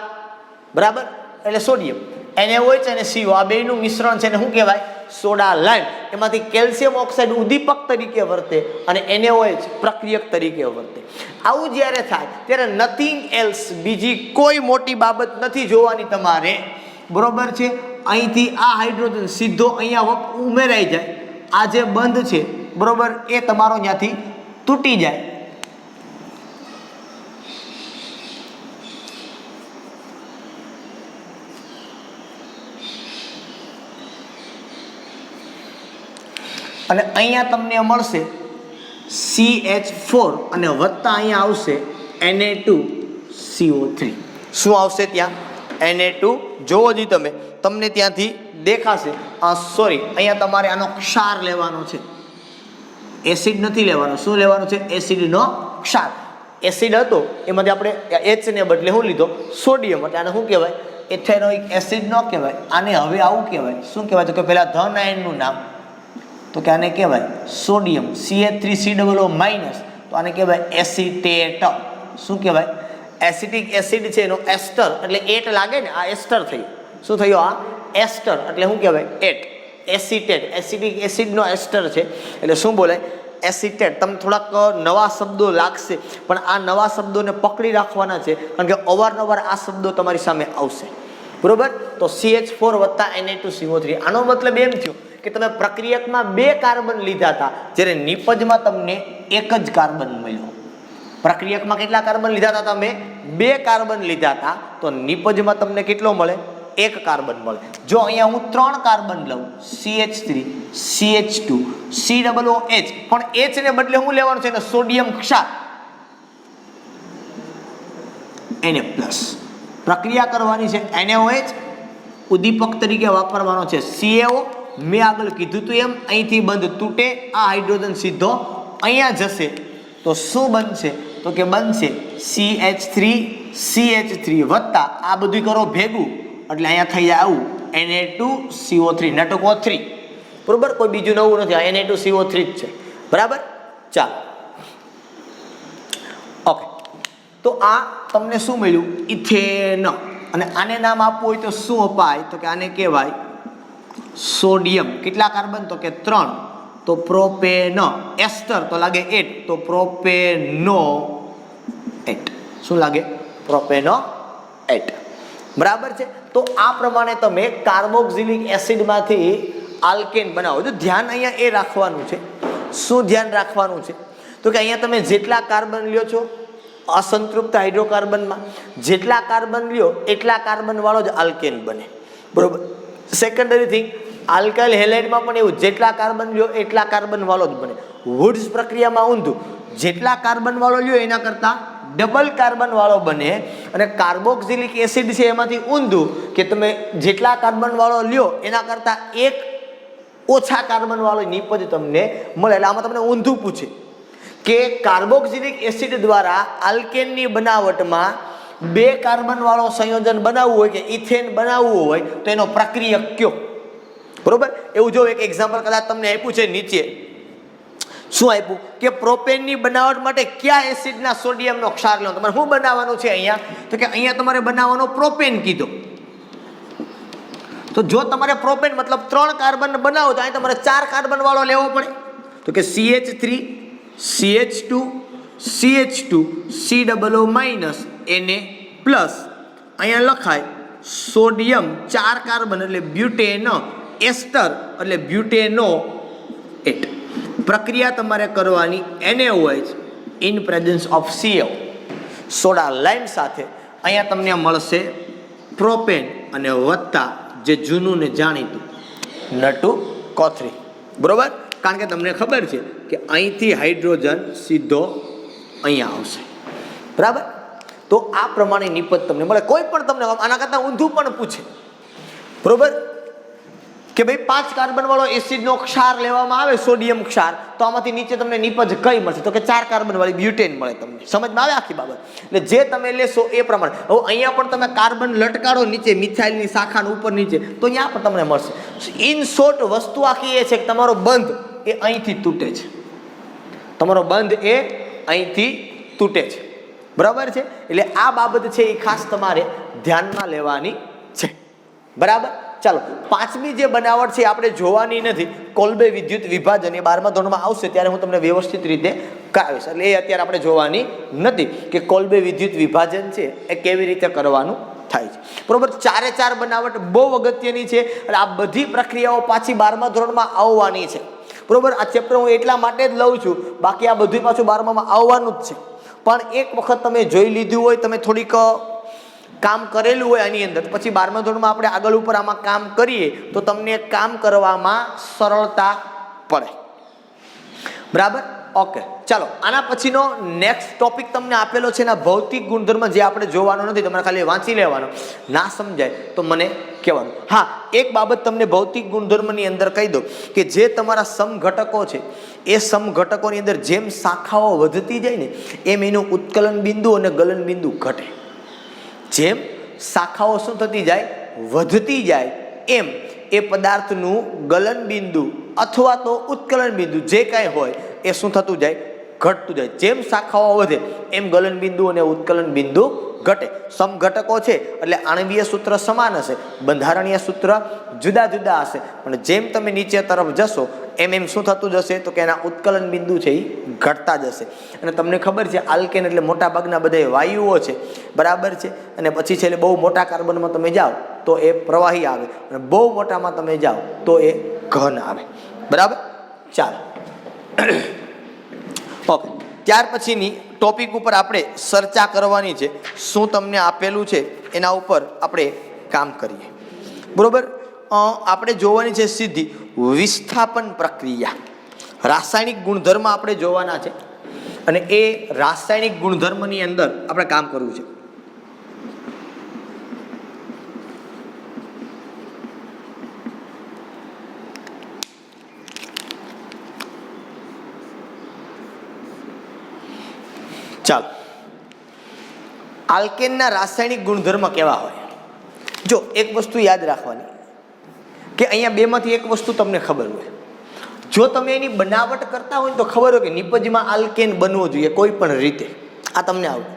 બરાબર, એટલે સોડિયમ. NaOH અને CO આ બેનું મિશ્રણ છે ને શું કહેવાય? સોડા લાઇમ. એમાંથી કેલ્શિયમ ઓક્સાઇડ ઉદ્દીપક તરીકે વર્તે અને NaOH પ્રક્રિયક તરીકે વર્તે. આવું જ્યારે થાય ત્યારે નથિંગ એલ્સ, બીજી કોઈ મોટી બાબત નથી જોવાની તમારે, બરોબર છે. અહીંથી આ હાઇડ્રોજન સીધો અહીંયા ઉમેરાઈ જાય. આ જે બંધ છે, બરોબર, એ તમારો ત્યાંથી તૂટી જાય. અને અહીંયા તમને મળશે CH4 અને વત્તા અહીંયા આવશે Na2CO3. શું આવશે ત્યાં? Na2. જોવો જી તમે, તમને ત્યાંથી દેખાશે. સોરી, અહીંયા તમારે આનો ક્ષાર લેવાનો છે, એસિડ નથી લેવાનો. શું લેવાનું છે? એસિડનો ક્ષાર. એસિડ હતો એમાંથી આપણે H ને બદલે શું લીધો? સોડિયમ. એટલે આને શું કહેવાય? ઇથેનોઇક એસિડ ન કહેવાય, આને હવે આવું કહેવાય. શું કહેવાય? તો કે પેલા ધન આયનનું નામ, તો કે આને કહેવાય સોડિયમ. CH3COO- તો આને કહેવાય એસિટેટ. શું કહેવાય? એસિટિક એસિડ છે એનો એસ્ટર, એટલે એટ લાગે ને, આ એસ્ટર થયું. શું થયું? આ એસ્ટર એટલે શું કહેવાય? એટ. એસિટેટ, એસિટિક એસિડનો એસ્ટર છે એટલે શું બોલાય? એસિટેટ. તમે થોડાક નવા શબ્દો લાગશે પણ આ નવા શબ્દોને પકડી રાખવાના છે, કારણ કે અવારનવાર આ શબ્દો તમારી સામે આવશે, બરોબર. તો CH4 વત્તા Na2CO3, આનો મતલબ એમ થયો કે તમે પ્રક્રિયકમાં 2 કાર્બન લીધા હતા, જ્યારે નિપજમાં તમને 1 જ કાર્બન મળ્યો. પ્રક્રિયકમાં કેટલા કાર્બન લીધા હતા તમે? 2 કાર્બન લીધા હતા. તો નિપજમાં તમને કેટલો મળે? 1 કાર્બન મળે. જો અહીંયા હું 3 કાર્બન લઉં, CH3 CH2 COOH, પણ H ને બદલે શું લેવાનું છે? સોડિયમ ક્ષાર, Na+. પ્રક્રિયા કરવાની છે NaOH, ઉદ્દીપક તરીકે વાપરવાનો છે CaO. મેં આગળ કીધું હતું એમ અહીંથી બંધ તૂટે, આ હાઇડ્રોજન સીધો અહીંયા જશે તો શું બનશે? તો કે બનશે CH3 વત્તા આ બધું કરો ભેગું એટલે અહીંયા થઈ જાય આવું Na2CO3, નટકો 3, બરોબર. કોઈ બીજું નવું નથી, આ Na2CO3 જ છે, બરાબર. ચાલો, ઓકે. તો આ તમને શું મળ્યું? ઇથેન. અને આને નામ આપવું હોય તો શું અપાય? તો કે આને કહેવાય સોડિયમ. કેટલા કાર્બન? તો કે 3. તો પ્રોપેન. એસ્ટર તો લાગે 8, તો પ્રોપેનો 8. શું લાગે? પ્રોપેનો 8, બરાબર છે. તો આ પ્રમાણે તમે કાર્બોક્સિલિક એસિડમાંથી આલ્કેન બનાવો. જો ધ્યાન અહીંયા એ રાખવાનું છે. શું ધ્યાન રાખવાનું છે? તો કે અહીંયા તમે જેટલા કાર્બન લ્યો છો અસંતૃપ્ત હાઇડ્રોકાર્બનમાં, જેટલા કાર્બન લ્યો એટલા કાર્બન વાળો જ આલ્કેન બને, બરોબર. સેકન્ડરી થિંગ, આલ્કાઇલ હેલાઇડમાં પણ એવું, જેટલા કાર્બન લ્યો એટલા કાર્બન વાળો જ બને. વુડ્સ પ્રક્રિયામાં ઊંધું, જેટલા કાર્બન વાળો લ્યો એના કરતાં ડબલ કાર્બન વાળો બને. અને કાર્બોક્સિલિક એસિડ છે એમાંથી ઊંધું કે તમે જેટલા કાર્બન વાળો લ્યો એના કરતાં 1 ઓછા કાર્બન વાળો નિપજ તમને મળે. એટલે આમાં તમને ઊંધું પૂછે કે કાર્બોક્સિલિક એસિડ દ્વારા આલ્કેનની બનાવટમાં બે કાર્બન વાળો સંયોજન બનાવવું હોય કે ઇથેન બનાવવું હોય તો એનો પ્રક્રિયક કયો? બરોબર. એવું જો એક એક્ઝામ્પલ કદાચ તમને આપ્યું છે નીચે, શું આપ્યું કે પ્રોપેનની બનાવટ માટે કયા એસિડના સોડિયમનો ક્ષાર લેવાનો? તમારે શું બનાવવાનું છે અહીંયા? તો કે અહીંયા તમારે બનાવવાનો પ્રોપેન કીધો. તો જો તમારે પ્રોપેન મતલબ 3 કાર્બન બનાવો તો અહીં તમારે 4 કાર્બન વાળો લેવો પડે. તો કે CH3 CH2 CH2 COO minus Na plus અહીંયા લખાય સોડિયમ 4 કાર્બન એટલે બ્યુટેન એસ્ટર એટલે બ્યુટેનોએટ. પ્રક્રિયા તમારે કરવાની NaOH in presence of CO soda lime સાથે. અહીંયા તમને મળશે પ્રોપેન અને વત્તા જે જૂનું ને જાણીતું નટુ કોથળી. બરોબર. કારણ કે તમને ખબર છે કે અહીંથી હાઇડ્રોજન સીધો અહીંયા આવશે. બરાબર. તો આ પ્રમાણે નિપજ તમને મળે. કોઈ પણ તમને આના કરતાં ઊંધું પણ પૂછે, બરોબર, કે ભાઈ 5 કાર્બન વાળો એસિડનો ક્ષાર લેવામાં આવે, સોડિયમ ક્ષાર, તો આમાંથી નીચે તમને નિપજ કઈ મળશે? તો કે 4 કાર્બન વાળી બ્યુટેન મળે. તમને સમજમાં આવે આખી બાબત? એટલે જે તમે લેશો એ પ્રમાણે. હવે અહીંયા પણ તમે કાર્બન લટકાડો નીચે મિથાઇલની શાખાને ઉપર નીચે, તો અહીંયા પણ તમને મળશે. ઇન શોર્ટ વસ્તુ આખી એ છે કે તમારો બંધ એ અહીંથી તૂટે છે. તમારો બંધ એ અહીંથી તૂટે છે. બરાબર છે. એટલે આ બાબત છે એ ખાસ તમારે ધ્યાનમાં લેવાની છે. બરાબર. ચાલો, પાંચમી જે બનાવટ છે આપણે જોવાની નથી. કોલ્બે વિદ્યુત વિભાજન એ 12મા ધોરણમાં આવશે ત્યારે હું તમને વ્યવસ્થિત રીતે કરાવીશ. એટલે એ અત્યારે આપણે જોવાની નથી કે કોલ્બે વિદ્યુત વિભાજન છે એ કેવી રીતે કરવાનું થાય છે. બરોબર. 4 બનાવટ બહુ અગત્યની છે. એટલે આ બધી પ્રક્રિયાઓ પાછી 12મા ધોરણમાં આવવાની છે. બરોબર. આ ચેપ્ટર હું એટલા માટે જ લઉં છું, બાકી આ બધું પાછું 12મામાં આવવાનું જ છે. પણ એક વખત તમે જોઈ લીધું હોય, તમે થોડીક કામ કરેલું હોય આની અંદર, પછી 12મા ધોરણમાં આપણે આગળ ઉપર આમાં કામ કરીએ તો તમને કામ કરવામાં સરળતા પડે. બરાબર. ઓકે. ચાલો, આના પછીનો નેક્સ્ટ ટોપિક તમને આપેલો છે એના ભૌતિક ગુણધર્મ, જે આપણે જોવાનો નથી, તમારે ખાલી વાંચી લેવાનો. ના સમજાય તો મને કહેવાનું. હા, એક બાબત તમને ભૌતિક ગુણધર્મની અંદર કહી દો કે જે તમારા સમઘટકો છે એ સમઘટકોની અંદર જેમ શાખાઓ વધતી જાય ને એમ એનું ઉત્કલન બિંદુ અને ગલન બિંદુ ઘટે. જેમ શાખાઓ શું થતી જાય? વધતી જાય. એમ એ પદાર્થનું ગલન બિંદુ અથવા તો ઉત્કલન બિંદુ જે કાંઈ હોય એ શું થતું જાય? ઘટતું જાય. જેમ શાખાઓ વધે એમ ગલન બિંદુ અને ઉત્કલન બિંદુ ઘટે. સમઘટકો છે એટલે આણ્વીય સૂત્ર સમાન હશે, બંધારણીય સૂત્ર જુદા જુદા હશે, પણ જેમ તમે નીચે તરફ જશો એમ એમ શું થતું જશે? તો કે એના ઉત્કલન બિંદુ છે એ ઘટતા જશે. અને તમને ખબર છે આલ્કેન એટલે મોટા ભાગના બધા વાયુઓ છે. બરાબર છે. અને પછી છે એટલે બહુ મોટા કાર્બનમાં તમે જાઓ તો એ પ્રવાહી આવે, અને બહુ મોટામાં તમે જાઓ તો એ ઘન આવે. બરાબર. ચાલો. ઓકે. ત્યાર પછીની ટોપિક ઉપર આપણે ચર્ચા કરવાની છે. શું તમને આપેલું છે એના ઉપર આપણે કામ કરીએ. બરોબર. આપણે જોવાની છે સીધી વિસ્થાપન પ્રક્રિયા. રાસાયણિક ગુણધર્મ આપણે જોવાના છે અને એ રાસાયણિક ગુણધર્મની અંદર આપણે કામ કરવું છે. ચાલો, આલ્કેનના રાસાયણિક ગુણધર્મ કેવા હોય? જો એક વસ્તુ યાદ રાખવાની કે અહીંયા બેમાંથી એક વસ્તુ તમને ખબર હોય. જો તમે એની બનાવટ કરતા હોય તો ખબર હોય કે નિપજમાં આલ્કેન બનવો જોઈએ કોઈ પણ રીતે. આ તમને આવડે.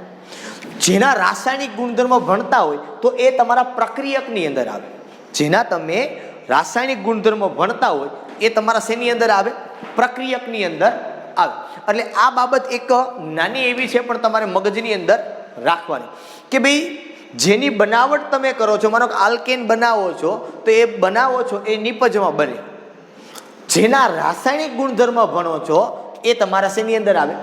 જેના રાસાયણિક ગુણધર્મ ભણતા હોય તો એ તમારા પ્રક્રિયકની અંદર આવે. જેના તમે રાસાયણિક ગુણધર્મ ભણતા હોય એ તમારા શેની અંદર આવે? પ્રક્રિયકની અંદર આવે. એટલે આ બાબત એક નાની એવી છે પણ તમારે મગજની અંદર રાખવાની કે ભાઈ જેની બનાવટ તમે કરો છો, માનો કે આલ્કેન બનાવો છો તો એ બનાવો છો એ નિપજમાં બને. જેના રાસાયણિક ગુણધર્મ ભણો છો એ તમારા શેની અંદર આવે?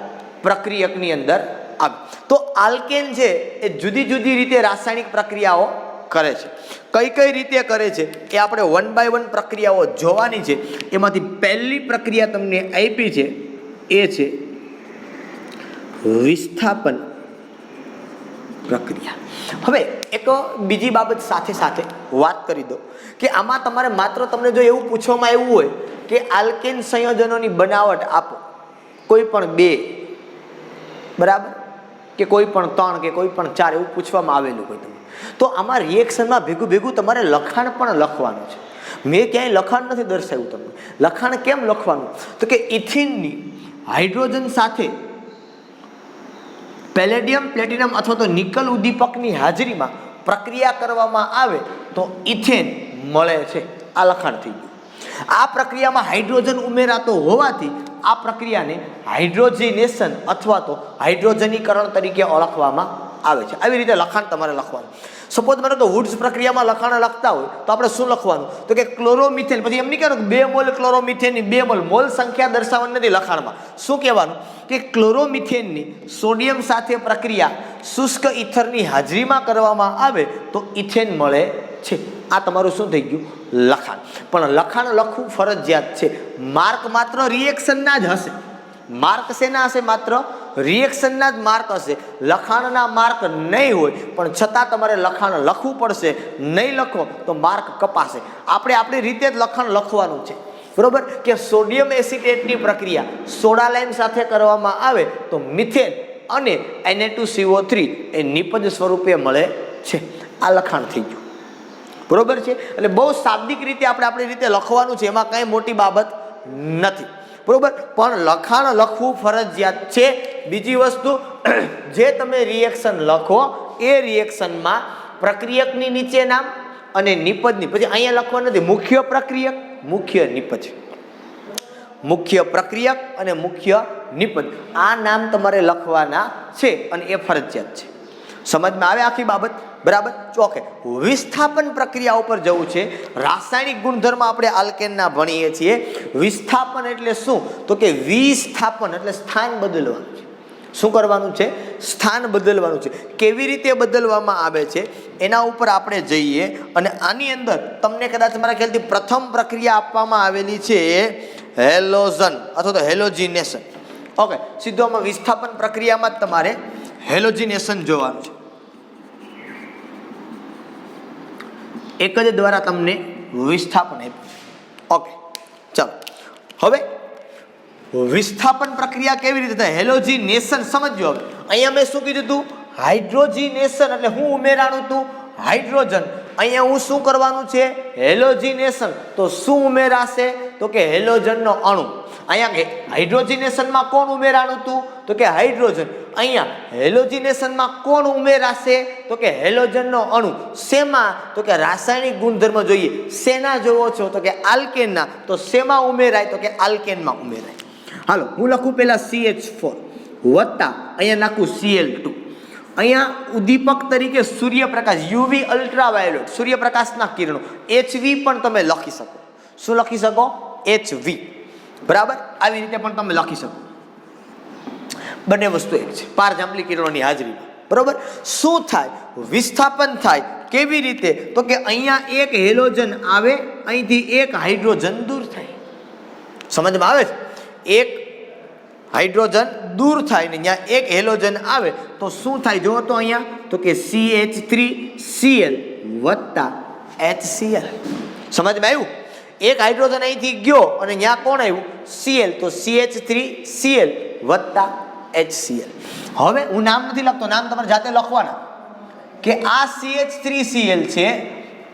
પ્રક્રિયકની અંદર આવે. તો આલ્કેન છે એ જુદી જુદી રીતે રાસાયણિક પ્રક્રિયાઓ કરે છે. કઈ કઈ રીતે કરે છે એ આપણે 1 by 1 પ્રક્રિયાઓ જોવાની છે. એમાંથી પહેલી પ્રક્રિયા તમને આપી છે એ છે વિસ્થાપન પ્રક્રિયા. હવે એક બીજી બાબત સાથે સાથે વાત કરી દો કે આમાં તમારે માત્ર તમને જો એવું પૂછવામાં આવ્યું હોય કે આલ્કેન સંયોજનોની બનાવટ આપો, કોઈ પણ બે, બરાબર, કે કોઈ પણ 3 કે કોઈ પણ 4 એવું પૂછવામાં આવેલું હોય તમને, તો આમાં રિએક્શનમાં ભેગું ભેગું તમારે લખાણ પણ લખવાનું છે. મેં ક્યાંય લખાણ નથી દર્શાવ્યું તમને. લખાણ કેમ લખવાનું? તો કે ઇથિનની હાઇડ્રોજન સાથે પેલેડિયમ, પ્લેટિનમ અથવા તો નિકલ ઉદ્દીપકની હાજરીમાં પ્રક્રિયા કરવામાં આવે તો ઇથેન મળે છે. આ લખાણ થઈ ગયું. આ પ્રક્રિયામાં હાઇડ્રોજન ઉમેરાતો હોવાથી આ પ્રક્રિયાને હાઇડ્રોજિનેશન અથવા તો હાઇડ્રોજનીકરણ તરીકે ઓળખવામાં આવે છે. આવી રીતે લખાણ તમારે લખવાનું. સપોઝ મને તો વુડ્સ પ્રક્રિયામાં લખાણ લખતા હોય તો આપણે શું લખવાનું? તો કે ક્લોરોમિથેન, પછી એમ નહીં કહેવાનું 2 મોલ ક્લોરોમિથેનની 2 મોલ, મોલ સંખ્યા દર્શાવવાની નથી લખાણમાં. શું કહેવાનું? કે ક્લોરોમિથેનની સોડિયમ સાથે પ્રક્રિયા શુષ્ક ઇથરની હાજરીમાં કરવામાં આવે તો ઇથેન મળે છે. આ તમારું શું થઈ ગયું? લખાણ. પણ લખાણ લખવું ફરજિયાત છે. માર્ક માત્ર રિએક્શનના જ હશે. માર્ક શેના હશે? માત્ર રિએક્શનના જ માર્ક હશે. લખાણના માર્ક નહીં હોય, પણ છતાં તમારે લખાણ લખવું પડશે. નહીં લખો તો માર્ક કપાશે. આપણે આપણી રીતે જ લખાણ લખવાનું છે, બરોબર? કે સોડિયમ એસિટેટની પ્રક્રિયા સોડા લાઇમ સાથે કરવામાં આવે તો મિથેન અને Na2CO3 એ નિપજ સ્વરૂપે મળે છે. આ લખાણ થઈ ગયું, બરોબર છે? એટલે બહુ શાબ્દિક રીતે આપણે આપણી રીતે લખવાનું છે, એમાં કંઈ મોટી બાબત નથી, બરોબર? પણ લખાણ લખવું ફરજિયાત છે. બીજી વસ્તુ, જે તમે રિએક્શન લખો એ રિએક્શનમાં પ્રક્રિયકની નીચે નામ અને નિપજની, પછી અહીંયા લખવાનું નથી મુખ્ય પ્રક્રિયક, મુખ્ય નિપજ, મુખ્ય પ્રક્રિયક અને મુખ્ય નિપજ, આ નામ તમારે લખવાના છે અને એ ફરજિયાત છે. સમજમાં આવે આખી બાબત? બરાબર. ચોકે વિસ્થાપન પ્રક્રિયા ઉપર જવું છે. રાસાયણિક ગુણધર્મ આપણે આલ્કેનના ભણીએ છીએ. વિસ્થાપન એટલે શું? તો કે વિસ્થાપન એટલે સ્થાન બદલવાનું છે. શું કરવાનું છે? સ્થાન બદલવાનું છે. કેવી રીતે બદલવામાં આવે છે એના ઉપર આપણે જઈએ. અને આની અંદર તમને કદાચ મારા ખ્યાલથી પ્રથમ પ્રક્રિયા આપવામાં આવેલી છે હેલોજન અથવા તો હેલોજિનેશન. ઓકે, સીધો આમાં વિસ્થાપન પ્રક્રિયામાં જ તમારે હેલોજિનેશન જોવાનું છે. એક જ દ્વારા તમને વિસ્થાપન આપ્યું. ઓકે, ચાલો હવે વિસ્થાપન પ્રક્રિયા કેવી રીતે થાય? હેલોજિનેશન સમજ્યો. હવે અહીંયા મેં શું કીધું હતું? હાઇડ્રોજિનેશન એટલે હું ઉમેરાનું હતું હાઇડ્રોજન. અહીંયા હું શું કરવાનું છે? હેલોજિનેશન. તો શું ઉમેરાશે? તો કે હેલોજનનો અણુ. અહીંયા હાઇડ્રોજિનેશનમાં કોણ ઉમેરાનું હતું? તો કે હાઇડ્રોજન. અહીંયા હેલોજિનેશનમાં કોણ ઉમેરાશે? તો કે હેલોજનનો અણુ. શેમાં? તો કે રાસાયણિક ગુણધર્મ જોઈએ. શેના જોવો છો? તો કે આલ્કેનના. તો શેમાં ઉમેરાય? તો કે આલ્કેનમાં ઉમેરાય. હાલો, હું લખું પહેલા CH4 વત્તા અહીંયા નાખું Cl2. અહીંયા ઉદ્દીપક તરીકે સૂર્યપ્રકાશ, UV અલ્ટ્રાવાયોલેટ, સૂર્યપ્રકાશના કિરણો, HV પણ તમે લખી શકો. શું લખી શકો? HV. બરાબર, આવી રીતે પણ તમે લખી શકો. બંને વસ્તુ એક છે, પારજાંબલી કિરણોની હાજરીમાં. બરોબર. શું થાય? વિસ્થાપન થાય. કેવી રીતે? તો કે અહીંયા એક હેલોજન આવે, અહીંથી એક હાઇડ્રોજન દૂર થાય. સમજમાં આવે છે? એક હાઇડ્રોજન દૂર થાય ને અહીંયા એક હેલોજન આવે તો શું થાય? જુઓ તો અહીંયા તો કે CH3Cl વત્તા HCl. સમજમાં આવ્યું? એક હાઇડ્રોજન અહીંથી ગયો અને અહીંયા કોણ આવ્યું? Cl. તો CH3Cl વત્તા HCl. હવે હું નામ નથી લખતો, નામ તમારે જાતે લખવાના કે આ CH3Cl છે.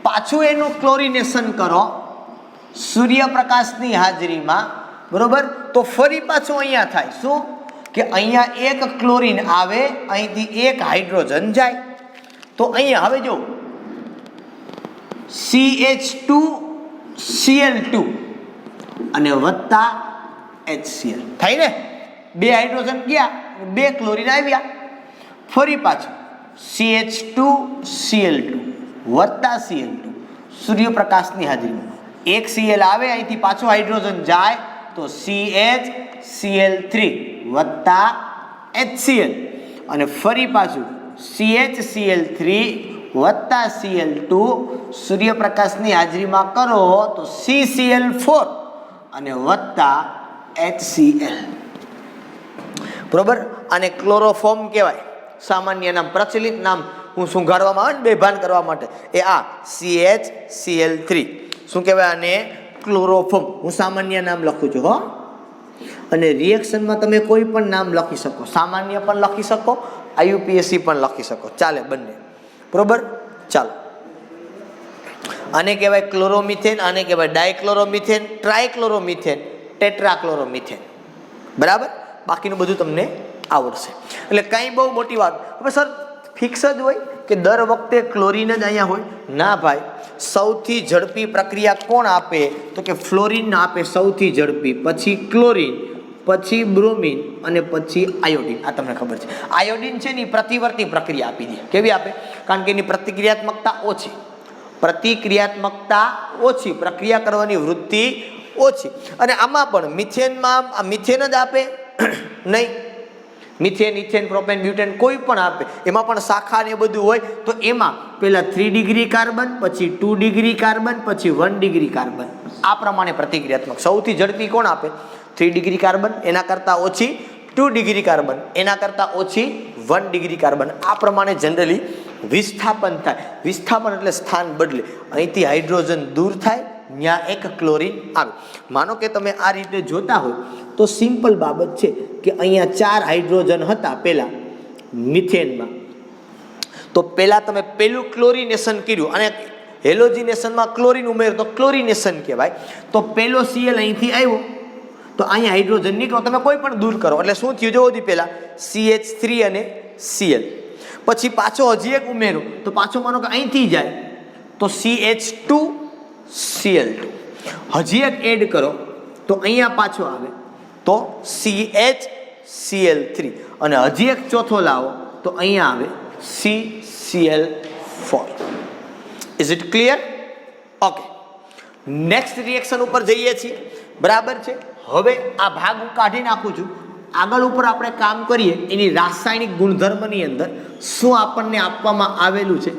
પાછું એનું ક્લોરિનેશન કરો સૂર્યપ્રકાશની હાજરીમાં, બરોબર? તો ફરી પાછું અહીંયા થાય. શું? કે અહીંયા એક ક્લોરીન આવે, અહીંથી એક હાઇડ્રોજન જાય. તો અહીંયા હવે જો CH2Cl2 અને વત્તા HCl થાય ને? 2 હાઇડ્રોજન ગયા, 2 ક્લોરીન આવ્યા. ફરી પાછું CH2Cl2 વત્તા Cl2 સૂર્યપ્રકાશની હાજરીમાં. એક Cl આવે, અહીંથી પાછું હાઇડ્રોજન જાય તો CHCl3 વત્તા HCl અને ફરી પાછું CHCl3 વત્તા Cl2 સૂર્યપ્રકાશની હાજરીમાં કરો તો CCl4 અને વત્તા HCl. બરોબર. આને ક્લોરોફોર્મ કહેવાય. સામાન્ય નામ, પ્રચલિત નામ હું સુંઘાડવામાં આવે ને બેભાન કરવા માટે, એ આ CHCl3 શું કહેવાય? આને ક્લોરોફોર્મ. હું સામાન્ય નામ લખું છું હો. અને રિએક્શનમાં તમે કોઈ પણ નામ લખી શકો, સામાન્ય પણ લખી શકો, IUPAC પણ લખી શકો, ચાલે બંને, બરોબર. ચાલો, આને કહેવાય ક્લોરોમિથેન, આને કહેવાય ડાયક્લોરોમિથેન, ટ્રાયક્લોરોમિથેન, ટેટ્રાક્લોરોમિથેન, બરાબર. બાકીનું બધું તમને આવડશે, એટલે કંઈ બહુ મોટી વાત. હવે સર ફિક્સ જ હોય કે દર વખતે ક્લોરીન જ અહીંયા હોય? ના ભાઈ, સૌથી ઝડપી પ્રક્રિયા કોણ આપે તો કે ફ્લોરિન આપે સૌથી ઝડપી, પછી ક્લોરીન, પછી બ્રોમિન અને પછી આયોડિન. આ તમને ખબર છે. આયોડિન છે ને પ્રતિવર્તી પ્રક્રિયા આપી દે. કેવી આપે? કારણ કે એની પ્રતિક્રિયાત્મકતા ઓછી, પ્રક્રિયા કરવાની વૃત્તિ ઓછી. અને આમાં પણ મિથેનમાં મિથેન જ આપે નહીં, મિથેન, ઇથેન, પ્રોપેન, બ્યુટેન કોઈ પણ આપે, એમાં પણ શાખા ને બધું હોય. તો એમાં પહેલા 3 ડિગ્રી કાર્બન, પછી 2 ડિગ્રી કાર્બન, પછી 1 ડિગ્રી કાર્બન, આ પ્રમાણે પ્રતિક્રિયાત્મક. સૌથી ઝડપી કોણ આપે? 3 ડિગ્રી કાર્બન, એના કરતાં ઓછી 2 ડિગ્રી કાર્બન, એના કરતાં ઓછી 1 ડિગ્રી કાર્બન. આ પ્રમાણે જનરલી વિસ્થાપન થાય. વિસ્થાપન એટલે સ્થાન બદલે, અહીંથી હાઇડ્રોજન દૂર થાય, ત્યાં એક ક્લોરીન આવે. માનો કે તમે આ રીતે જોતા હોય તો સિમ્પલ બાબત છે કે અહીંયા 4 હાઇડ્રોજન હતા પહેલા મિથેનમાં, તો પહેલા તમે પેલું ક્લોરિનેશન કર્યું અને હેલોજિનેશનમાં ક્લોરીન ઉમેર્યું તો ક્લોરિનેશન કહેવાય. તો પેલો Cl અહીંથી આવ્યો તો અહીંયા હાઇડ્રોજન નીકળો, તમે કોઈ પણ દૂર કરો એટલે શું થયું જોવો દી પહેલા CH3 અને Cl, પછી પાછો હજી એક ઉમેરો તો પાછો માનો કે અહીંથી જાય તો CH2 Cl2, હજી એક એડ કરો તો અહીંયા પાછો આવે તો CHCl3, અને હજી એક ચોથો લાવો તો અહીંયા આવે CCl4. Is it clear? Okay, next reaction ઉપર જઈએ છીએ, બરાબર છે. હવે આ ભાગ હું કાઢી નાખું છું. આગળ ઉપર આપણે કામ કરીએ એની રાસાયણિક ગુણધર્મની અંદર શું આપણને આપવામાં આવેલું છે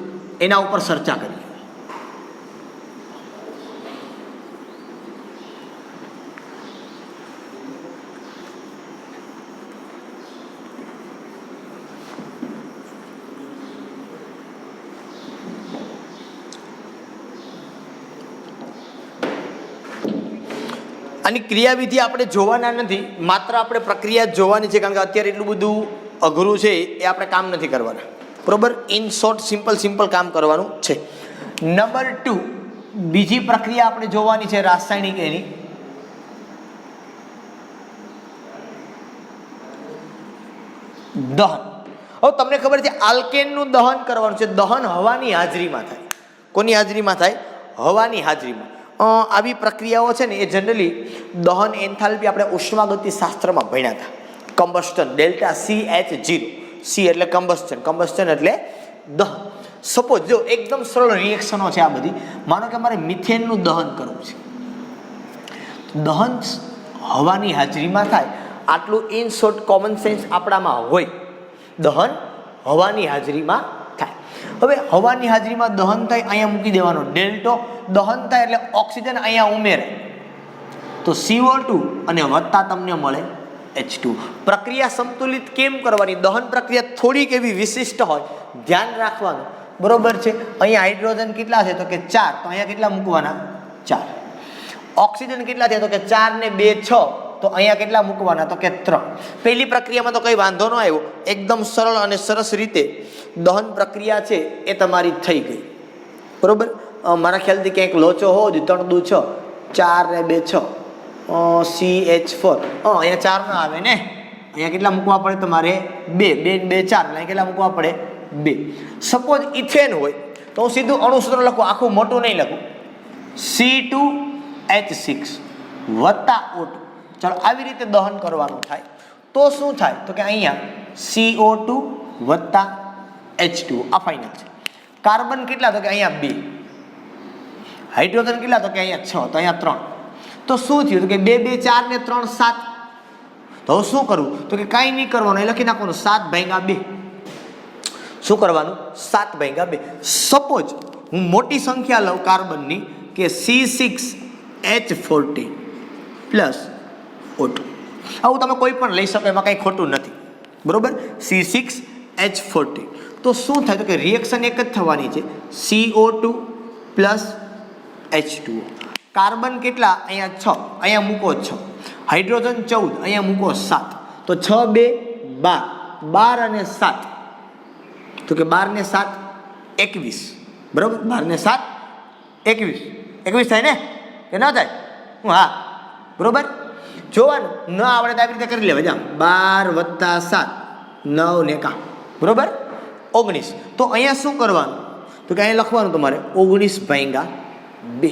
એના ઉપર ચર્ચા કરીએ. આની ક્રિયાવિધિ આપણે જોવાના નથી, માત્ર આપણે પ્રક્રિયા જ જોવાની છે, કારણ કે અત્યારે એટલું બધું અઘરું છે એ આપણે કામ નથી કરવાના, બરોબર. ઇન શોર્ટ સિમ્પલ કામ કરવાનું છે. નંબર 2, બીજી પ્રક્રિયા આપણે જોવાની છે રાસાયણિક એની દહન. હવે તમને ખબર છે આલ્કેનનું દહન કરવાનું છે. દહન હવાની હાજરીમાં થાય. કોની હાજરીમાં થાય? હવાની હાજરીમાં. આવી પ્રક્રિયાઓ છે ને એ જનરલી દહન એન્થાલ્પી આપણે ઉષ્માગતિ શાસ્ત્રમાં ભણ્યા હતા. કમ્બસ્ટન, ડેલ્ટા CH0, C એટલે કમ્બસ્ટન એટલે દહન. સપોઝ જો એકદમ સરળ રિએક્શનો છે આ બધી. માનો કે અમારે મિથેનનું દહન કરવું છે, દહન હવાની હાજરીમાં થાય. આટલું ઇન શોર્ટ કોમન સેન્સ આપણામાં હોય, દહન હવાની હાજરીમાં થાય. હવે હવાની હાજરીમાં દહન થાય, અહીંયા મૂકી દેવાનો ડેલ્ટો. દહન થાય એટલે ઓક્સિજન અહીંયા ઉમેરે તો CO2 અને વત્તા તમને મળે H2. પ્રક્રિયા સંતુલિત કેમ કરવાની? દહન પ્રક્રિયા થોડીક એવી વિશિષ્ટ હોય, ધ્યાન રાખવાનું, બરોબર છે. અહીંયા હાઇડ્રોજન કેટલા છે તો કે 4, તો અહીંયા કેટલા મૂકવાના? 4. ઓક્સિજન કેટલા છે તો કે 4 ને 2 6, તો અહીંયા કેટલા મૂકવાના તો કે 3. પહેલી પ્રક્રિયામાં તો કંઈ વાંધો ન આવ્યો, એકદમ સરળ અને સરસ રીતે દહન પ્રક્રિયા છે એ તમારી થઈ ગઈ, બરોબર. મારા ખ્યાલથી ક્યાંક લોચો હોવો જોઈએ. 3 દુ 6, 4 ને 2 6, CH4. અહીંયા 4 ના આવે ને, અહીંયા કેટલા મૂકવા પડે તમારે? 2 ને 2 4, અહીંયા કેટલા મૂકવા પડે? 2. સપોઝ ઇથેન હોય તો હું સીધું અણુસૂત્ર લખું, આખું મોટું નહીં લખું. C2H6 વત્તા O2. ચાલો આવી રીતે દહન કરવાનું થાય તો શું થાય તો કે અહીંયા CO2 વત્તા H2, આ ફાઇનલ છે. કાર્બન કેટલા તો કે અહીંયા 2. હાઇડ્રોજન કેટલા તો કે અહીંયા 6, તો અહીંયા 3. તો શું થયું તો કે 2 2 4 ને 3 7. તો શું કરવું તો કે કાંઈ નહીં કરવાનું, એ લખી નાખવાનું 7/2. શું કરવાનું? 7/2. સપોઝ હું મોટી સંખ્યા લઉં કાર્બનની કે C6H14 પ્લસ O2. આવું તમે કોઈ પણ લઈ શકો, એમાં કંઈ ખોટું નથી, બરોબર. C6H14 તો શું થાય તો કે રિએક્શન એક જ થવાની છે, CO2 પ્લસ H2O. કાર્બન કેટલા? અહીંયા 6, અહીંયા મૂકો 6. હાઇડ્રોજન 14, અહીંયા મૂકો 7. તો 6 2 12, 12 અને 7 તો કે 12 ને 7 21, બરાબર. 12 ને 7 21, 21 થાય ને કે ન થાય? હા, બરાબર. જોવાનું ન આવડે તો આવી રીતે કરી લેવા. જા 12 + 7 9 ને 1, બરાબર 19. તો અહીંયા શું કરવાનું? તો કે અહીંયા લખવાનું તમારે 19/2,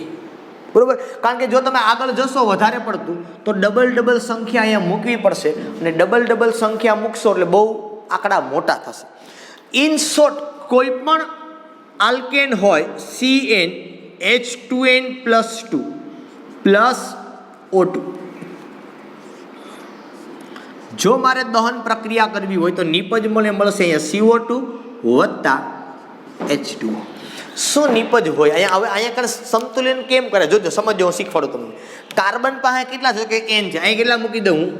બરાબર. કારણ કે જો તમે આગળ જશો વધારે પડતું તો ડબલ સંખ્યા અહીંયા મૂકવી પડશે, અને ડબલ સંખ્યા મૂકશો એટલે બહુ આંકડા મોટા થશે. ઇન શોર્ટ, કોઈ પણ આલ્કેન હોય CnH2n+2 પ્લસ O2, જો મારે દહન પ્રક્રિયા કરવી હોય તો નિપજ મળશે અહીંયા CO2 + H2O. શું નિપજ હોય અહીંયા? હવે અહીંયા કણ સમતુલન કેમ કરે જોજો, સમજો, હું શીખવાડું તમને. કાર્બન પાસે કેટલા છે કે N છે, અહીં કેટલા મૂકી દઉં હું?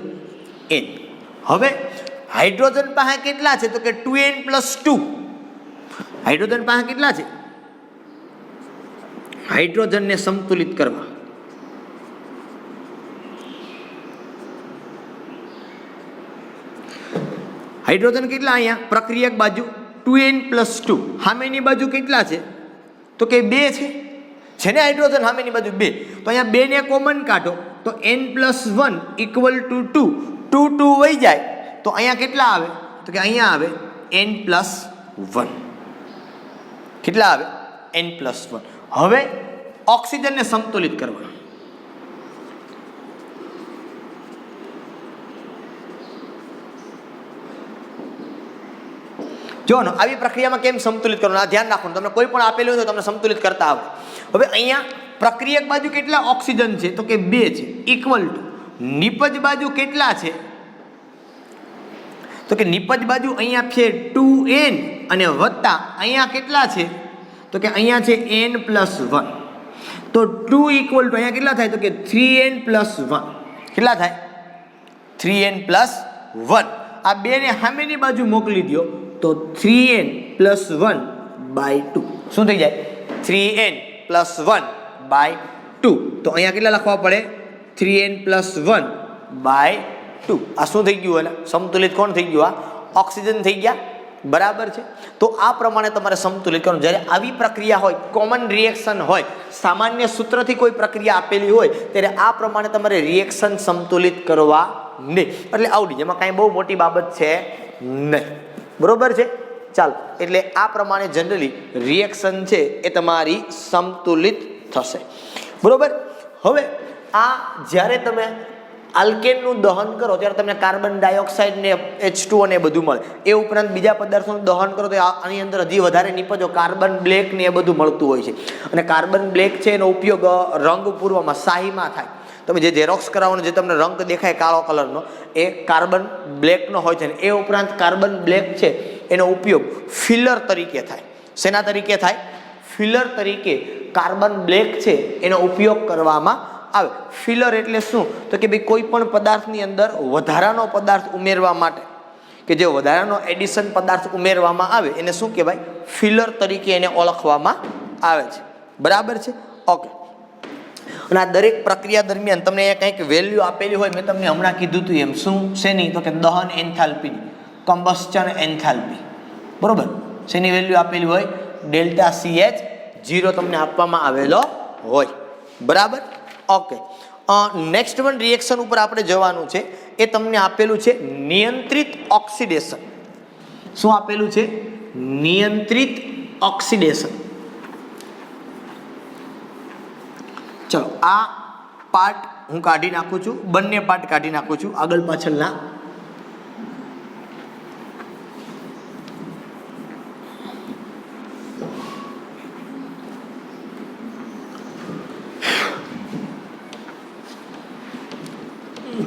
N. હવે હાઇડ્રોજન પાસે કેટલા છે તો કે 2n+2. હાઇડ્રોજન પાસે કેટલા છે? હાઇડ્રોજનને સંતુલિત કરવા હાઇડ્રોજન કેટલા અહીંયા પ્રક્રિયક બાજુ 2n+2, સામેની બાજુ કેટલા છે તો કે 2 છે ને હાઇડ્રોજન સામેની બાજુ 2. તો અહીંયા 2 ને કોમન કાઢો તો n+1 = 2. 2 વહી જાય તો અહીંયા કેટલા આવે તો કે અહીંયા આવે n+1. કેટલા આવે? n+1. હવે ઓક્સિજનને સંતુલિત કરવા. જો આવી પ્રક્રિયામાં કેમ સંતુલિત કરવાનું આ ધ્યાન રાખવાનું. તમને કોઈ પણ આપેલું હોય તો તમને સંતુલિત કરતા આવડે. હવે અહીંયા પ્રક્રિયક બાજુ કેટલા ઓક્સિજન છે તો કે 2 છે, ઇક્વલ ટુ નિપજ બાજુ કેટલા છે તો કે નિપજ બાજુ અહીંયા છે 2n અને વત્તા અહીંયા કેટલા છે તો કે અહીંયા છે n+1. તો 2 = અહીંયા કેટલા થાય તો કે 3n+1. કેટલા થાય? 3n+1. આ 2 ને સામેની બાજુ મોકલી દો તો 3n+1/2. શું થઈ જાય? 3n+1/2. તો અહીંયા કેટલા લખવા પડે? 3n+1/2. આ શું થઈ ગયું? એટલે સંતુલિત કોણ થઈ ગયું? આ ઓક્સિજન થઈ ગયા, બરાબર છે. તો આ પ્રમાણે તમારે સંતુલિત કરવાનું. જ્યારે આવી પ્રક્રિયા હોય, કોમન રિએક્શન હોય, સામાન્ય સૂત્રથી કોઈ પ્રક્રિયા આપેલી હોય ત્યારે આ પ્રમાણે તમારે રિએક્શન સંતુલિત કરવા નહીં. એટલે આવડી, જેમાં કાંઈ બહુ મોટી બાબત છે નહીં, બરોબર છે. ચાલો, એટલે આ પ્રમાણે જનરલી રિએક્શન છે એ તમારી સંતુલિત થશે, બરોબર. હવે આ જ્યારે તમે આલ્કેનનું દહન કરો ત્યારે તમને કાર્બન ડાયોક્સાઇડ ને H2O ને બધું મળે. એ ઉપરાંત બીજા પદાર્થોનું દહન કરો તો આની અંદર હજી વધારે નિપજો કાર્બન બ્લેક ને એ બધું મળતું હોય છે. અને કાર્બન બ્લેક છે એનો ઉપયોગ રંગ પૂરવામાં, શાહીમાં થાય. તમે જે ઝેરોક્સ કરાવવાનો જે તમને રંગ દેખાય કાળો કલરનો એ કાર્બન બ્લેકનો હોય છે. એ ઉપરાંત કાર્બન બ્લેક છે એનો ઉપયોગ ફિલર તરીકે થાય. શેના તરીકે થાય? ફિલર તરીકે કાર્બન બ્લેક છે એનો ઉપયોગ કરવામાં આવે. ફિલર એટલે શું તો કે ભાઈ કોઈ પણ પદાર્થની અંદર વધારાનો પદાર્થ ઉમેરવા માટે કે જે વધારાનો એડિશન પદાર્થ ઉમેરવામાં આવે એને શું કહેવાય? ફિલર તરીકે એને ઓળખવામાં આવે છે, બરાબર છે. ઓકે. અને આ દરેક પ્રક્રિયા દરમિયાન તમને અહીંયા કંઈક વેલ્યુ આપેલી હોય, મેં તમને હમણાં કીધું હતું એમ. શું? શેની? તો કે દહન એન્થાલ્પી, કમ્બસ્ચન એન્થાલ્પી, બરોબર. શેની વેલ્યુ આપેલી હોય? ΔCH0 તમને આપવામાં આવેલો હોય, બરાબર. ઓકે. નેક્સ્ટ વન રિએક્શન ઉપર આપણે જવાનું છે. એ તમને આપેલું છે નિયંત્રિત ઓક્સિડેશન. શું આપેલું છે? નિયંત્રિત ઓક્સિડેશન. ચલો, આ પાર્ટ હું કાઢી નાખું છું, બંને પાર્ટ કાઢી નાખું છું, આગળ પાછળના.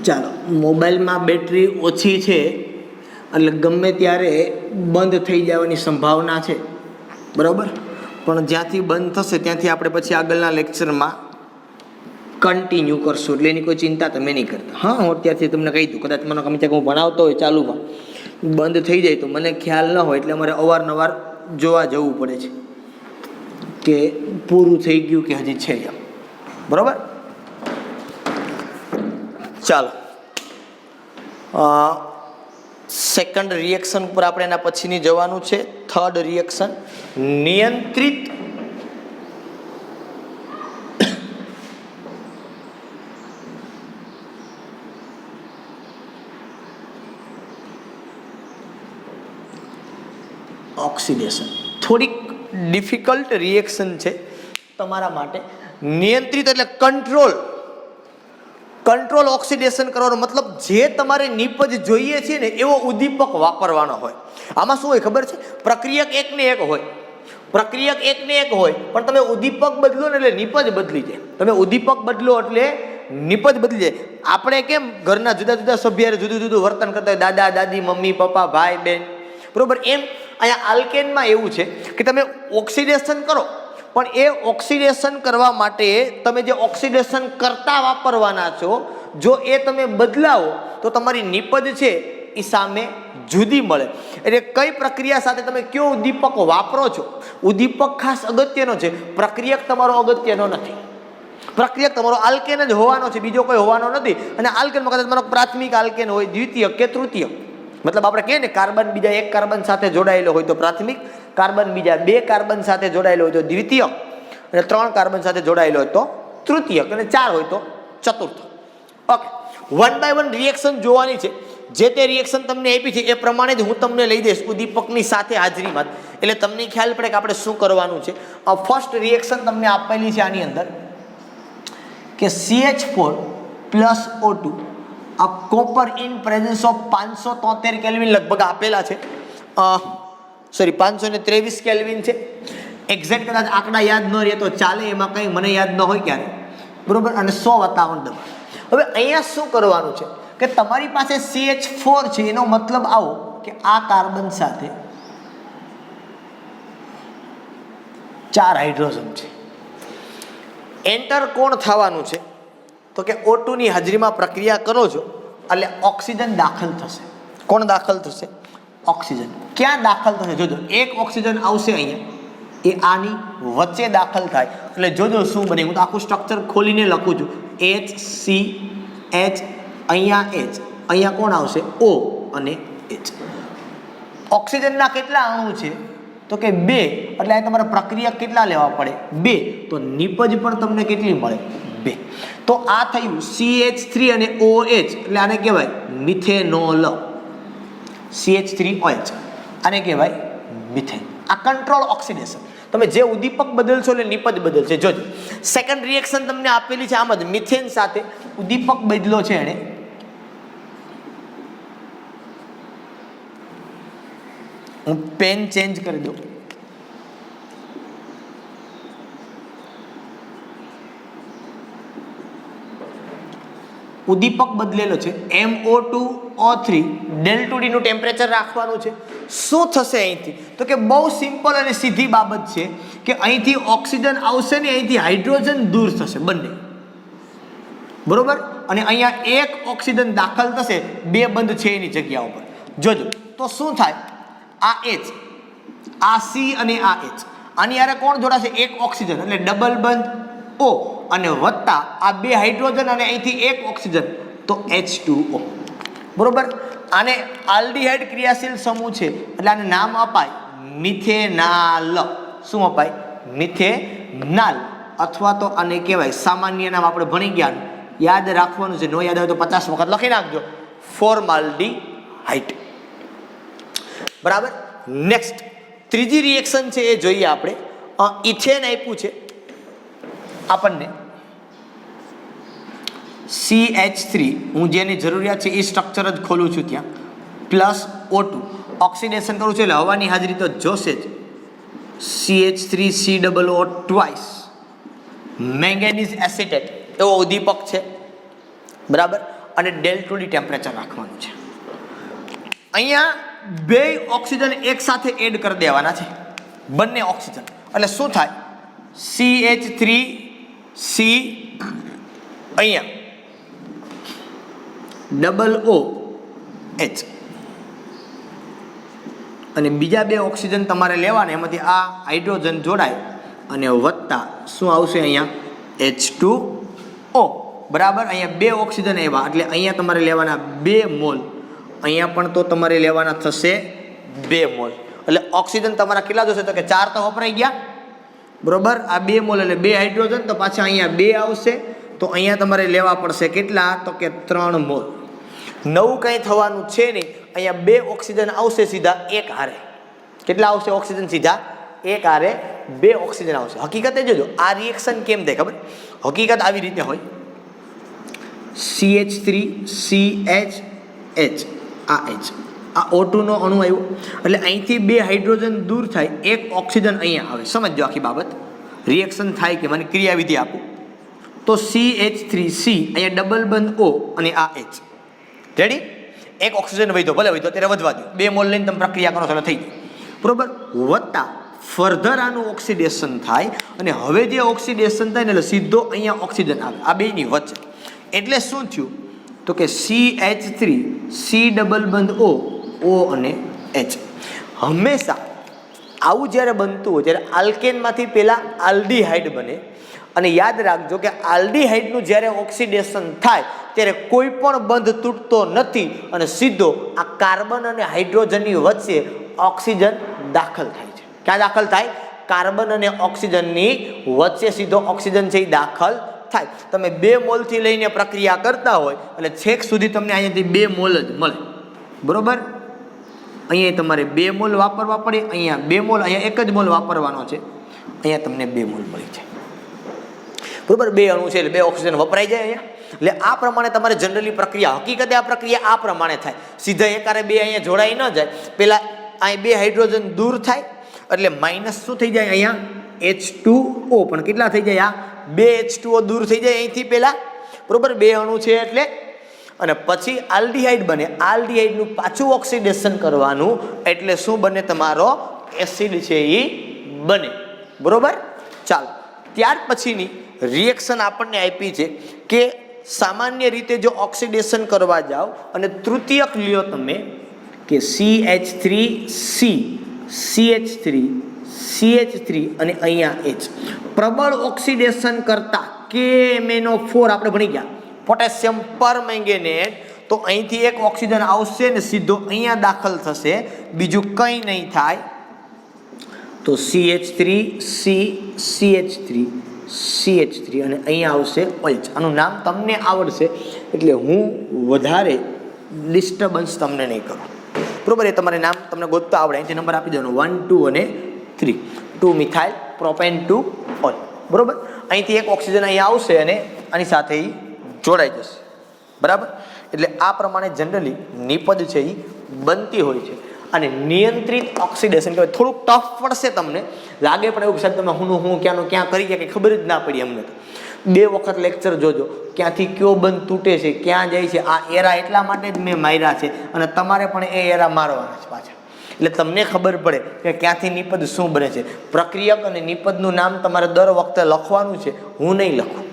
ચાલો, મોબાઈલમાં બેટરી ઓછી છે એટલે ગમે ત્યારે બંધ થઈ જવાની સંભાવના છે, બરાબર. પણ જ્યાંથી બંધ થશે ત્યાંથી આપણે પછી આગળના લેક્ચરમાં કન્ટિન્યુ કરશું, એટલે એની કોઈ ચિંતા તમે નહીં કરતા. હા, હું અત્યારથી તમને કહી દઉં, કદાચ મને ગમે ત્યાં હું ભણાવતો હોય ચાલુમાં બંધ થઈ જાય તો મને ખ્યાલ ન હોય, એટલે અમારે અવારનવાર જોવા જવું પડે છે કે પૂરું થઈ ગયું કે હજી છે એમ, બરાબર. ચાલો, સેકન્ડ રિએક્શન ઉપર આપણે એના પછીની જવાનું છે. થર્ડ રિએક્શન નિયંત્રિત ઓક્સિડેશન. થોડીક ડિફિકલ્ટ રિએક્શન છે તમારા માટે. નિયંત્રિત એટલે કંટ્રોલ ઓક્સિડેશન કરવાનો મતલબ જે તમારે નિપજ જોઈએ છે ને એવો ઉદ્દીપક વાપરવાનો હોય. આમાં શું હોય ખબર છે? પ્રક્રિયક એકને એક હોય, પણ તમે ઉદ્દીપક બદલો ને એટલે નિપજ બદલી જાય. તમે ઉદ્દીપક બદલો એટલે નિપજ બદલી જાય. આપણે કેમ ઘરના જુદા જુદા સભ્ય જુદું જુદું વર્તન કરતા હોય, દાદા દાદી, મમ્મી પપ્પા, ભાઈ બહેન, બરોબર? એમ અહીંયા આલ્કેનમાં એવું છે કે તમે ઓક્સિડેશન કરો, પણ એ ઓક્સિડેશન કરવા માટે તમે જે ઓક્સિડેશન કરતા વાપરવાના છો, જો એ તમે બદલાવો તો તમારી નિપજ છે એ સામે જુદી મળે. એટલે કઈ પ્રક્રિયા સાથે તમે કયો ઉદ્દીપક વાપરો છો, ઉદ્દીપક ખાસ અગત્યનો છે. પ્રક્રિયક તમારો અગત્યનો નથી. પ્રક્રિયક તમારો આલ્કેન જ હોવાનો છે, બીજો કોઈ હોવાનો નથી. અને આલ્કેનમાં કદાચ તમારો પ્રાથમિક આલ્કેન હોય, દ્વિતીય કે તૃતીય. મતલબ આપણે કહીએ ને કાર્બન બીજા એક કાર્બન સાથે જોડાયેલો હોય તો પ્રાથમિક, કાર્બન બીજા બે કાર્બન સાથે જોડાયેલો હોય તો દ્વિતીય, અને 3 કાર્બન સાથે જોડાયેલો હોય તો તૃતીય, અને 4 હોય તો ચતુર્થ. ઓકે, 1 બાય 1 રિએક્શન જોવાની છે. જે તે રિએક્શન તમને આપી છે એ પ્રમાણે જ હું તમને લઈ દઈશ ઉદ્દીપકની સાથે હાજરીમાં, એટલે તમને ખ્યાલ પડે કે આપણે શું કરવાનું છે. ફર્સ્ટ રિએક્શન તમને આપેલી છે આની અંદર કે CH4 પ્લસ O2 આ copper in presence of 573 kelvin લગભગ આપેલા છે. સોરી 523 કેલ્વિન છે. એક્ઝેક્ટ કદાચ આંકડા યાદ ન રહે તો ચાલે, એમાં કંઈ મને યાદ ન હોય ક્યારે, બરોબર? અને 100 વાતાવરણ દબાણ. હવે અહીંયા શું કરવાનું છે કે તમારી પાસે CH4 છે, એનો મતલબ આવો કે આ કાર્બન સાથે 4 હાઇડ્રોજન છે. એન્ટર કોણ થવાનું છે તો કે O2 ની હાજરીમાં પ્રક્રિયા કરો છો એટલે ઓક્સિજન દાખલ થશે. કોણ દાખલ થશે? ઓક્સિજન. ક્યાં દાખલ થશે? જોજો, એક ઓક્સિજન આવશે અહીંયા, એ આની વચ્ચે દાખલ થાય એટલે જોજો શું બને. હું તો આખું સ્ટ્રક્ચર ખોલીને લખું છું. HCH, અહીંયા H, અહીંયા કોણ આવશે? O અને H. ઓક્સિજનના કેટલા અણુ છે તો કે 2, એટલે આ તમારે પ્રક્રિયા કેટલા લેવા પડે? 2. તો નિપજ પણ તમને કેટલી મળે? 2. તો આ થયું CH3 અને OH, એટલે આને કહેવાય મિથેનોલ. CH3OH આને કહેવાય મિથેન. આ કંટ્રોલ ઓક્સિડેશન. તમે જે ઉદ્દીપક બદલશો એટલે નિપજ બદલશે. જોજો, સેકન્ડ રિએક્શન તમને આપેલી છે આમ જ, મિથેન સાથે ઉદ્દીપક બદલો છે એણે. હું પેન ચેન્જ કરી દઉં. ઉદ્દીપક બદલેલો છે. MO2O3 ∆2D નું ટેમ્પરેચર રાખવાનું છે. શું થશે અહીંથી તો કે બહુ સિમ્પલ અને સીધી બાબત છે કે અહીંથી ઓક્સિજન આવશે ને અહીંથી હાઇડ્રોજન દૂર થશે બંને, બરોબર? અને અહીંયા એક ઓક્સિજન દાખલ થશે, 2 બંધ છે એની જગ્યા ઉપર. જોજો તો શું થાય? આ H, આ C અને આ H, આની યારે કોણ જોડાશે? એક ઓક્સિજન, એટલે ડબલ બંધ O અને વત્તા આ 2 હાઇડ્રોજન અને અહીંથી એક ઓક્સિજન તો H2O, બરોબર? આને આલ્ડીહાઇડ ક્રિયાશીલ સમૂહ છે એટલે આને નામ અપાય મિથેનાલ. શું અપાય? મિથેનાલ. અથવા તો આને કહેવાય સામાન્ય નામ આપણે ભણી ગયા, યાદ રાખવાનું છે. નો યાદ આવે તો 50 વખત લખી નાખજો, ફોર્માલ્ડીહાઇડ. બરાબર. નેક્સ્ટ ત્રીજી રિએક્શન છે એ જોઈએ આપણે. ઇથેન આપ્યું છે આપણને CH3, હું જેની જરૂરિયાત છે એ સ્ટ્રક્ચર જ ખોલું છું ત્યાં, પ્લસ O2 ઓક્સિડેશન કરું છું એટલે હવાની હાજરી તો જોશે જ. CH3COO ટ્વાઇસ મેંગેનીઝ એસિટેટ એવો ઉદ્દીપક છે, બરાબર? અને ∆2D ટેમ્પરેચર રાખવાનું છે. અહીંયા 2 ઓક્સિજન એક સાથે એડ કરી દેવાના છે, બંને ઓક્સિજન. એટલે શું થાય? CH3C અહીંયા OO H અને બીજા 2 ઓક્સિજન તમારે લેવાના, એમાંથી આ હાઇડ્રોજન જોડાય અને વત્તા શું આવશે અહીંયા? H2O, બરાબર? અહીંયા 2 ઓક્સિજન આવ્યા એટલે અહીંયા તમારે લેવાના 2 મોલ અહીંયા પણ તો તમારે લેવાના થશે 2 મોલ. એટલે ઓક્સિજન તમારા કેટલા જશે તો કે 4 તો વપરાઈ ગયા, બરોબર. આ 2 મોલ એટલે 2 હાઇડ્રોજન, તો પાછા અહીંયા 2 આવશે, તો અહીંયા તમારે લેવા પડશે કેટલા તો કે 3 મોલ. નવું કંઈ થવાનું છે નહીં, અહીંયા 2 ઓક્સિજન આવશે સીધા એક હારે. કેટલા આવશે ઓક્સિજન સીધા એક હારે? 2 ઓક્સિજન આવશે. હકીકતે જોજો આ રિએક્શન કેમ થાય ખબર? હકીકત આવી રીતે હોય, CH3CHH, આ H, આ O2 નો અણુ આવ્યો એટલે અહીંથી 2 હાઇડ્રોજન દૂર થાય, એક ઓક્સિજન અહીંયા આવે. સમજો આખી બાબત, રિએક્શન થાય કે મને ક્રિયાવિધિ આપું તો CH3C અહીંયા ડબલ બંધ O અને આ H. રેડી? એક ઓક્સિજન વધ્યો, ભલે વધ્યો ત્યારે વધવા દો, 2 મોલ લઈને તમે પ્રક્રિયા કરો એટલે થઈ જાય, બરોબર. વત્તા ફર્ધર આનું ઓક્સિડેશન થાય અને હવે જે ઓક્સિડેશન થાય ને એટલે સીધો અહીંયા ઓક્સિજન આવે આ બેની વચ્ચે. એટલે શું થયું તો કે CH3 C ડબલ બંધ O અને H. હંમેશા આવું જ્યારે બનતું હોય ત્યારે આલ્કેનમાંથી પહેલાં આલ્ડીહાઇડ બને, અને યાદ રાખજો કે આલ્ડીહાઇડનું જ્યારે ઓક્સિડેશન થાય ત્યારે કોઈ પણ બંધ તૂટતો નથી અને સીધો આ કાર્બન અને હાઇડ્રોજનની વચ્ચે ઓક્સિજન દાખલ થાય છે. ક્યાં દાખલ થાય? કાર્બન અને ઓક્સિજનની વચ્ચે સીધો ઓક્સિજન છે એ દાખલ થાય. તમે 2 મોલથી લઈને પ્રક્રિયા કરતા હોય એટલે છેક સુધી તમને અહીંયાથી 2 મોલ જ મળે, બરોબર. અહીંયા તમારે 2 મોલ વાપરવા પડે, અહીંયા 2 મોલ, અહીંયા 1 જ મોલ વાપરવાનો છે, અહીંયા તમને 2 મોલ મળી જાય, બરોબર. 2 અણુ છે એટલે 2 ઓક્સિજન વપરાઈ જાય અહીંયા. એટલે આ પ્રમાણે તમારે જનરલી પ્રક્રિયા, હકીકતે આ પ્રક્રિયા આ પ્રમાણે થાય. સીધા એકારે 2 અહીંયા જોડાઈ ન જાય, પહેલાં અહીં 2 હાઇડ્રોજન દૂર થાય એટલે માઇનસ શું થઈ જાય અહીંયા H2O, પણ કેટલા થઈ જાય? આ 2 H2O દૂર થઈ જાય અહીંથી પહેલાં, બરોબર. 2 અણુ છે એટલે, અને પછી આલ્ડીહાઇડ બને. આલ્ડીહાઇડનું પાછું ઓક્સિડેશન કરવાનું એટલે શું બને? તમારો એસિડ છે એ બને, બરોબર. ચાલો, ત્યાર પછીની રિએક્શન આપણને આપી છે કે સામાન્ય રીતે જો ઓક્સિડેશન કરવા જાઓ અને તૃતીયક લ્યો તમે કે CH3C, CH3 અને અહીંયા H, પ્રબળ ઓક્સિડેશન કરતા KMnO4 આપણે ભણી ગયા, પોટેશિયમ પરમેંગેનેટ. તો અહીંથી એક ઓક્સિજન આવશે ને સીધો અહીંયા દાખલ થશે, બીજું કંઈ નહીં થાય. તો CH3C, CH3 અને અહીંયા આવશે OH. આનું નામ તમને આવડશે એટલે હું વધારે ડિસ્ટર્બન્સ તમને નહીં કરું, બરોબર. એ તમારે નામ તમને ગોતતા આવડે, અહીંથી નંબર આપી દેવાનો 1, 2 અને 3. 2 મિથાઇલ પ્રોપેન 2 OH, બરોબર. અહીંથી એક ઓક્સિજન અહીંયા આવશે અને આની સાથે એ જોડાઈ જશે, બરાબર. એટલે આ પ્રમાણે જનરલી નિપજ છે એ બનતી હોય છે. અને નિયંત્રિત ઓક્સિડેશન કહેવાય. થોડુંક ટફ પડશે તમને, લાગે પણ એવું સાહેબ તમે હું ક્યાંનું ક્યાં કરી ગયા કે ખબર જ ના પડી અમને. 2 વખત લેક્ચર જોજો, ક્યાંથી કયો બંધ તૂટે છે, ક્યાં જાય છે. આ એરા એટલા માટે જ મેં માર્યા છે અને તમારે પણ એ એરા મારવાના છે પાછા, એટલે તમને ખબર પડે કે ક્યાંથી નિપજ શું બને છે. પ્રક્રિયક અને નિપજનું નામ તમારે દર વખતે લખવાનું છે, હું નહીં લખું,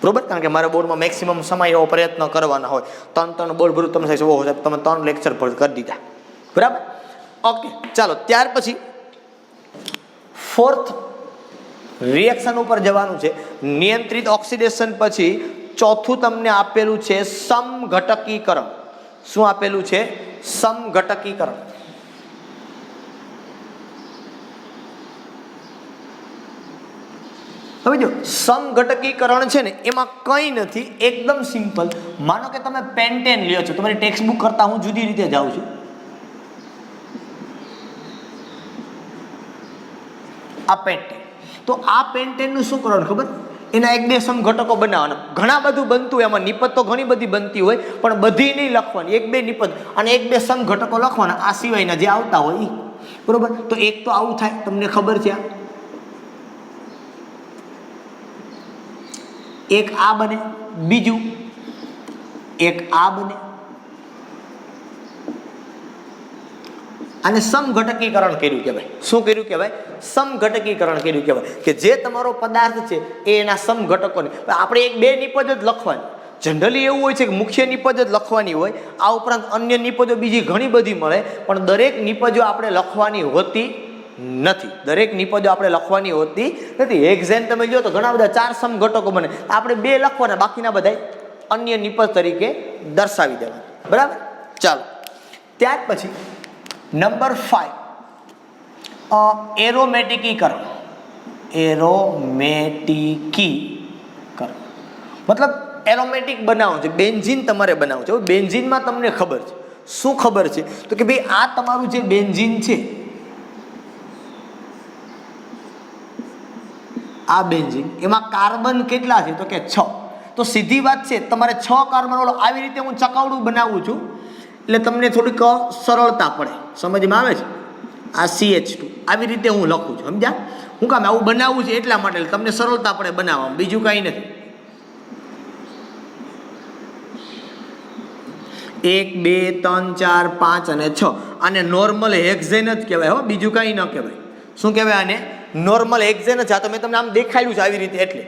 બરોબર. કારણ કે મારા બોર્ડમાં મેક્સિમમ સમય એવો પ્રયત્ન કરવાના હોય. 3 બોર્ડ ભરું તમે સાહેબ તમે 3 લેક્ચર કરી દીધા, બરાબર. ઓકે, ચાલો ત્યાર પછી 4th રિએક્શન ઉપર જવાનું છે. નિયંત્રિત ઓક્સિડેશન પછી 4થું તમને આપેલું છે સમઘટકીકરણ. શું આપેલું છે? સમઘટકીકરણ. હવે જો સમઘટકીકરણ છે ને એમાં કંઈ નથી, એકદમ સિમ્પલ. માનો કે તમે પેન્ટેન લ્યો છો, તમારી ટેક્સ્ટ બુક કરતાં હું જુદી રીતે જાઉં છું. આ પેન્ટેન, તો આ પેન્ટેનનું શું કરવાનું ખબર? એના 1-2 સમઘટકો બનાવવાના. ઘણા બધું બનતું હોય એમાં, નિપજ તો ઘણી બધી બનતી હોય પણ બધી નહીં લખવાની, 1-2 નિપજ અને 1-2 સમઘટકો લખવાના આ સિવાયના જે આવતા હોય એ, બરોબર. તો એક તો આવું થાય, તમને ખબર છે. એક આ બને, બીજું એક આ બને. આને સમઘટકીકરણ કર્યું કહેવાય. શું કર્યું કહેવાય? સમઘટકીકરણ કર્યું કહેવાય. કે જે તમારો પદાર્થ છે એ એના સમઘટકોને આપણે 1-2 નિપજ જ લખવાની. જનરલી એવું હોય છે કે મુખ્ય નિપજ જ લખવાની હોય, આ ઉપરાંત અન્ય નિપજો બીજી ઘણી બધી મળે, પણ દરેક નિપજો આપણે લખવાની હોતી નથી. દરેક નિપજો આપણે લખવાની હોતી નથી. એક્ઝામ તમે જો તો ઘણા બધા 4 સમઘટકો બને, આપણે 2 લખવાના, બાકીના બધા અન્ય નિપજ તરીકે દર્શાવી દેવાના, બરાબર. ચાલો ત્યાર પછી નંબર 5 એરોમેટિકીકરણ. એરોમેટિકીકરણ મતલબ એરોમેટિક બનાવવું છે, બેન્ઝીન તમારે બનાવવું છે. હવે બેન્ઝીનમાં તમને ખબર છે, શું ખબર છે તો કે ભાઈ આ તમારું જે બેન્ઝીન છે, આ બેન્ઝીન એમાં કાર્બન કેટલા છે તો કે 6. તો સીધી વાત છે, તમારે 6 કાર્બન વાળો આવી રીતે હું ચકાવડું બનાવું છું એટલે તમને થોડીક સરળતા પડે, સમજમાં આવે છે. આ CH2 આવી રીતે હું લખું છું, સમજ્યા? હું કામ આવું બનાવું છે એટલા માટે તમને સરળતા પડે બનાવવામાં, બીજું કાંઈ નથી. 1 2 3 4 5 અને 6 આને નોર્મલ હેક્ઝેન જ કહેવાય, હો, બીજું કાંઈ ન કહેવાય. શું કહેવાય આને? નોર્મલ હેક્ઝેન જ. આ તો મેં તમને આમ દેખાડ્યું છે આવી રીતે, એટલે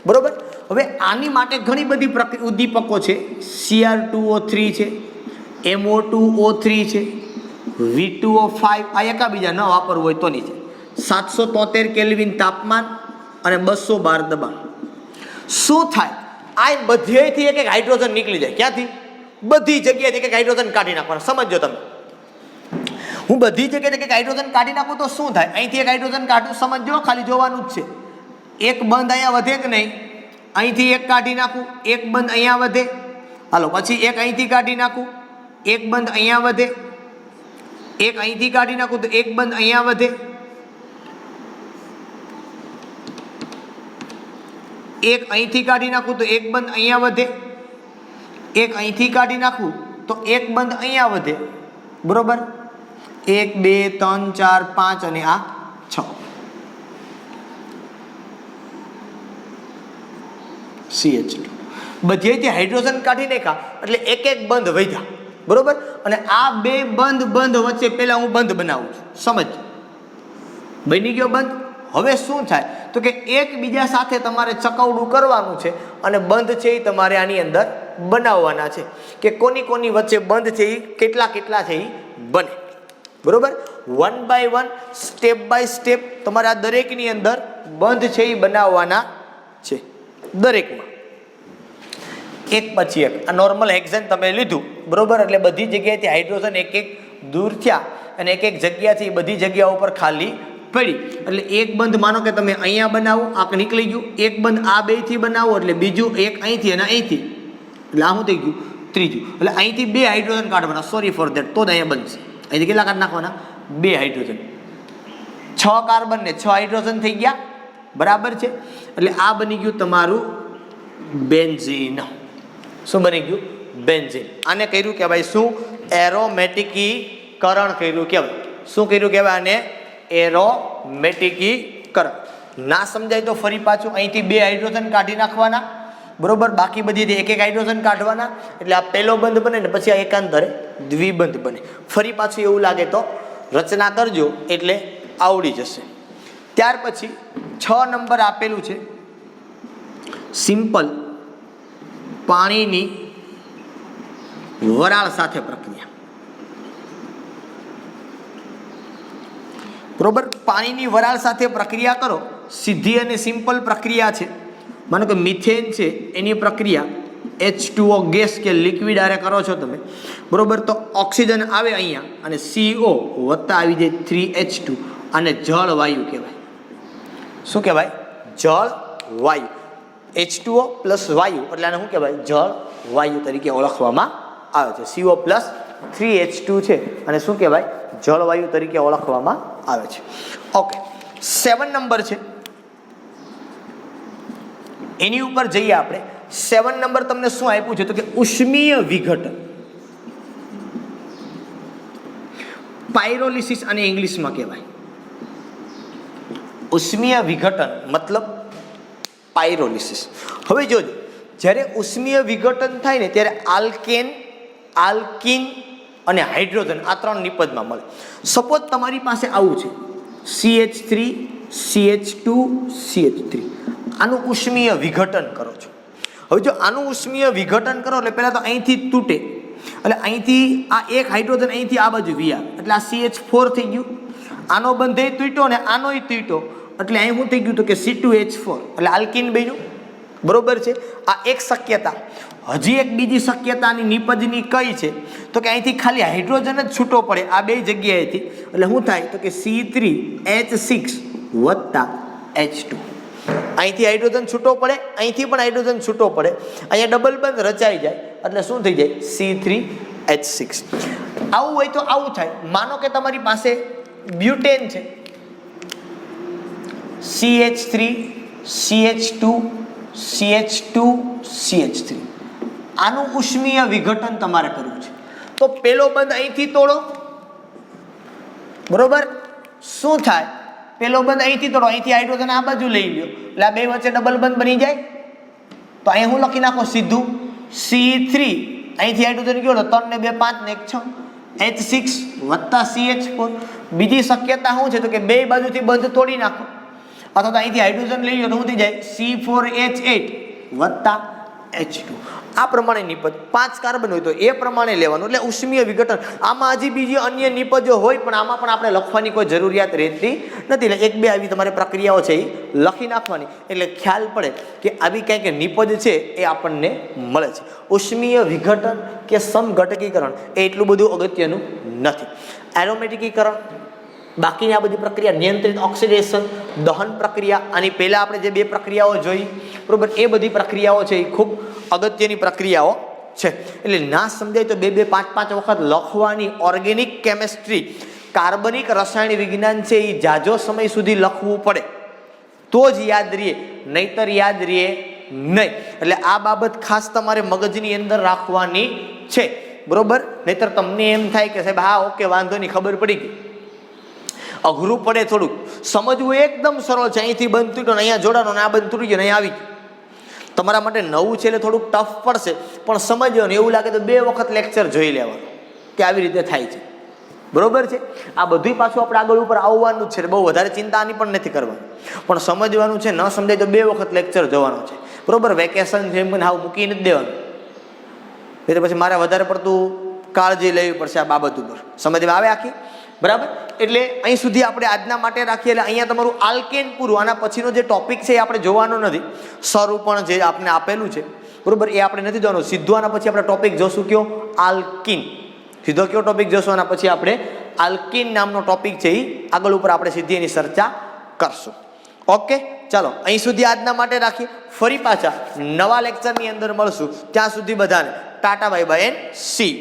બરોબર. હવે આની માટે ઘણી બધી ઉદ્દીપકો છે. Cr2O3 છે, MO2O3 છે, V2O5. આ એકાબીજા ન વાપરવું હોય તો નહીં છે. 773 કેલ્વિન તાપમાન અને 212 દબાણ. શું થાય? આ બધેથી એક એક હાઇડ્રોજન નીકળી જાય. ક્યાંથી? બધી જગ્યાએથી એક એક હાઇડ્રોજન કાઢી નાખવાના. સમજો તમે, હું બધી જગ્યાએ એક એક હાઇડ્રોજન કાઢી નાખું તો શું થાય? અહીંથી એક હાઇડ્રોજન કાઢું, સમજો, ખાલી જોવાનું જ છે. એક બંધ અહીંયા વધે કે નહીં? અહીંથી એક કાઢી નાખું, એક બંધ અહીંયા વધે. હાલો, પછી એક અહીંથી કાઢી નાખું, એક બંધ અહીંયા વધે. એક અહીંથી કાઢી નાખું તો એક બંધ અહીંયા વધે. એક અહીંથી કાઢી નાખું તો એક બંધ અહીંયા વધે. એક અહીંથી કાઢી નાખું તો એક બંધ અહીંયા વધે. બરોબર? 1 2 3 4 5 અને આ 6. CH2 બધેથી હાઇડ્રોજન કાઢી નાખ્યા એટલે એક એક બંધ વધ્યા. બરોબર? અને આ બે બંધ વચ્ચે પહેલા હું બંધ બનાવું છું. સમજ? બની ગયો બંધ. હવે શું થાય તો કે એકબીજા સાથે તમારે ચકવડું કરવાનું છે અને બંધ છે એ તમારે આની અંદર બનાવવાના છે કે કોની કોની વચ્ચે બંધ છે એ કેટલા કેટલા છે એ બને. બરોબર? 1 by 1 સ્ટેપ બાય સ્ટેપ તમારે આ દરેકની અંદર બંધ છે એ બનાવવાના છે. દરેકમાં એક પછી એક. આ નોર્મલ હેક્ઝેન તમે લીધું, બરોબર? એટલે બધી જગ્યાએથી હાઇડ્રોજન એક એક દૂર થયા અને એક એક જગ્યાથી બધી જગ્યાઓ ઉપર ખાલી પડી. એટલે એક બંધ માનો કે તમે અહીંયા બનાવો, આ નીકળી ગયું. એક બંધ આ બેથી બનાવો એટલે બીજું એક અહીંથી અને અહીંથી, એટલે આ શું થઈ ગયું? ત્રીજું. એટલે અહીંથી 2 હાઇડ્રોજન કાઢવાના. સોરી ફોર ધેટ, તો જ અહીંયા બનશે. અહીંથી કેટલા કાઢ નાખવાના? 2 હાઇડ્રોજન. 6 કાર્બન ને 6 હાઇડ્રોજન થઈ ગયા. બરાબર છે? એટલે આ બની ગયું તમારું બેન્ઝીન. શું બની ગયું? બેન્ઝીન. આને કર્યું કહેવાય શું? એરોમેટિકીકરણ કર્યું કહેવાય. શું કર્યું કહેવાય આને? એરોમેટિકીકરણ. ના સમજાય તો ફરી પાછું અહીંથી 2 હાઇડ્રોજન કાઢી નાખવાના. બરોબર? બાકી બધી એક એક હાઇડ્રોજન કાઢવાના. એટલે આ પહેલો બંધ બને ને પછી આ એકાંતરે દ્વિબંધ બને. ફરી પાછું એવું લાગે તો રચના કરજો એટલે આવડી જશે. ત્યાર પછી 6 નંબર આપેલું છે સિમ્પલ પાણીની વરાળ સાથે પ્રક્રિયા. બરોબર? પાણીની વરાળ સાથે પ્રક્રિયા કરો. સીધી અને સિમ્પલ પ્રક્રિયા છે. માનો કે મિથેન છે એની પ્રક્રિયા H2O ગેસ કે લિક્વિડ આરે કરો છો તમે. બરોબર? તો ઓક્સિજન આવે અહીંયા અને CO વત્તા આવી જાય 3H2. આને જળ વાયુ કહેવાય. શું કહેવાય? જળ વાયુ. H2O પ્લસ વાયુ એટલે આને શું કહેવાય? જળ વાયુ તરીકે ઓળખવામાં આવે છે. CO પ્લસ 3H2 છે અને શું કહેવાય? જળવાયુ તરીકે ઓળખવામાં આવે છે. ઓકે, 7 નંબર છે, એની ઉપર જઈએ આપણે. 7 નંબર તમને શું આપ્યું છે તો કે ઉષ્મીય વિઘટન. પાયરોલિસિસ અને ઇંગ્લિશમાં કહેવાય. ઉષ્મીય વિઘટન મતલબ પાયરોલિસિસ. હવે જોજો, જ્યારે ઉષ્મીય વિઘટન થાય ને ત્યારે આલ્કેન, આલ્કીન અને હાઇડ્રોજન આ 3 નિપજમાં મળે. સપોઝ તમારી પાસે આવું છે CH3 CH2 CH3. આનું ઉષ્મીય વિઘટન કરો છો. હવે જો આનું ઉષ્મીય વિઘટન કરો એટલે પહેલાં તો અહીંથી તૂટે. એટલે અહીંથી આ એક હાઇડ્રોજન અહીંથી આ બાજુ વ્યા એટલે આ CH4 થઈ ગયું. આનો બંધે તૂટ્યો ને આનોય તૂટ્યો એટલે અહીં શું થઈ ગયું તો કે C2H4 એટલે આલ્કીન બન્યું. બરોબર છે? આ એક શક્યતા. હજી એક બીજી શક્યતાની નિપજની કઈ છે તો કે અહીંથી ખાલી હાઇડ્રોજન જ છૂટો પડે આ બે જગ્યાએથી, એટલે શું થાય તો કે C3H6 વત્તા H2. અહીંથી હાઇડ્રોજન છૂટો પડે, અહીંથી પણ હાઇડ્રોજન છૂટો પડે, અહીંયા ડબલ બંધ રચાઈ જાય એટલે શું થઈ જાય C3H6. આવું હોય તો આવું થાય. માનો કે તમારી પાસે બ્યુટેન છે, CH3 CH2 CH2 CH3, આનું ઉષ્મીય વિઘટન તમારે કરવું છે. તો પેલો બંધ અહીંથી તોડો, બરોબર? શું થાય? પેલો બંધ અહીંથી તોડો, અહીંથી હાઇડ્રોજન આ બાજુ લઈ લ્યો એટલે આ બે વચ્ચે ડબલ બંધ બની જાય. તો અહીંયા હું લખી નાખો સીધું C3, અહીંથી હાઇડ્રોજન ગયો તો 3 ને 2 5 ને 1 6, H6 વત્તા CH4. બીજી શક્યતા શું છે તો કે બે બાજુથી બંધ તોડી નાખો, અથવા તો અહીંથી હાઇડ્રોજન લઈ લો તો શું થઈ જાય C4H8 વત્તા H2. આ પ્રમાણે નિપજ 5 કાર્બન હોય તો એ પ્રમાણે લેવાનું, એટલે ઉષ્મીય વિઘટન. આમાં હજી બીજી અન્ય નિપજો હોય પણ આમાં પણ આપણે લખવાની કોઈ જરૂરિયાત રહેતી નથી, એટલે એક બે આવી તમારે પ્રક્રિયાઓ છે એ લખી નાખવાની, એટલે ખ્યાલ પડે કે આવી કંઈક નિપજ છે એ આપણને મળે છે. ઉષ્મીય વિઘટન કે સમઘટકીકરણ એ એટલું બધું અગત્યનું નથી. એરોમેટિકીકરણ, બાકીની આ બધી પ્રક્રિયા, નિયંત્રિત ઓક્સિડેશન, દહન પ્રક્રિયા, આની પહેલાં આપણે જે બે પ્રક્રિયાઓ જોઈ, બરોબર, એ બધી પ્રક્રિયાઓ છે એ ખૂબ અગત્યની પ્રક્રિયાઓ છે. એટલે ના સમજાય તો 2 2 5 5 વખત લખવાની. ઓર્ગેનિક કેમેસ્ટ્રી, કાર્બનિક રસાયણ વિજ્ઞાન છે એ જાજો સમય સુધી લખવું પડે તો જ યાદ રહે, નહીતર યાદ રહે નહીં. એટલે આ બાબત ખાસ તમારે મગજની અંદર રાખવાની છે, બરોબર? નહીતર તમને એમ થાય કે સાહેબ હા ઓકે વાંધો નહીં, ખબર પડી ગઈ. અઘરું પડે થોડુંક સમજવું. એકદમ સરળ છે. અહીંથી બંધ તૂટ્યો ને અહીંયા જોડાનો, આ બંધ તૂટી ગયો ને અહીંયા આવી ગયું. તમારા માટે નવું છે એટલે થોડુંક ટફ પડશે, પણ સમજવાનું. એવું લાગે તો 2 વખત લેક્ચર જોઈ લેવાનું કે આવી રીતે થાય છે, બરોબર છે? આ બધું પાછું આપણે આગળ ઉપર આવવાનું જ છે, બહુ વધારે ચિંતા આની પણ નથી કરવાની, પણ સમજવાનું છે. ન સમજાય તો 2 વખત લેક્ચર જોવાનો છે, બરોબર? વેકેશન જેમ પણ હાવ મૂકી નથી દેવાનું, એટલે પછી મારે વધારે પડતું કાળજી લેવી પડશે આ બાબત ઉપર. સમજમાં આવે આખી? બરાબર? એટલે અહીં સુધી આપણે આજના માટે રાખીએ. એટલે અહીંયા તમારું આલ્કેન પૂરું. આના પછીનો જે ટોપિક છે એ આપણે જોવાનો નથી. સ્વરૂપણ જે આપણે આપેલું છે, બરોબર, એ આપણે નથી જોવાનું. સીધું આના પછી આપણે ટોપિક જોશું કયો? આલ્કીન. સીધો કયો ટોપિક જોશું? આના પછી આપણે આલ્કીન નામનો ટોપિક છે એ આગળ ઉપર આપણે સીધી એની ચર્ચા કરશું. ઓકે, ચાલો અહીં સુધી આજના માટે રાખીએ. ફરી પાછા નવા લેક્ચરની અંદર મળશું. ત્યાં સુધી બધાને Tata bye bye and C.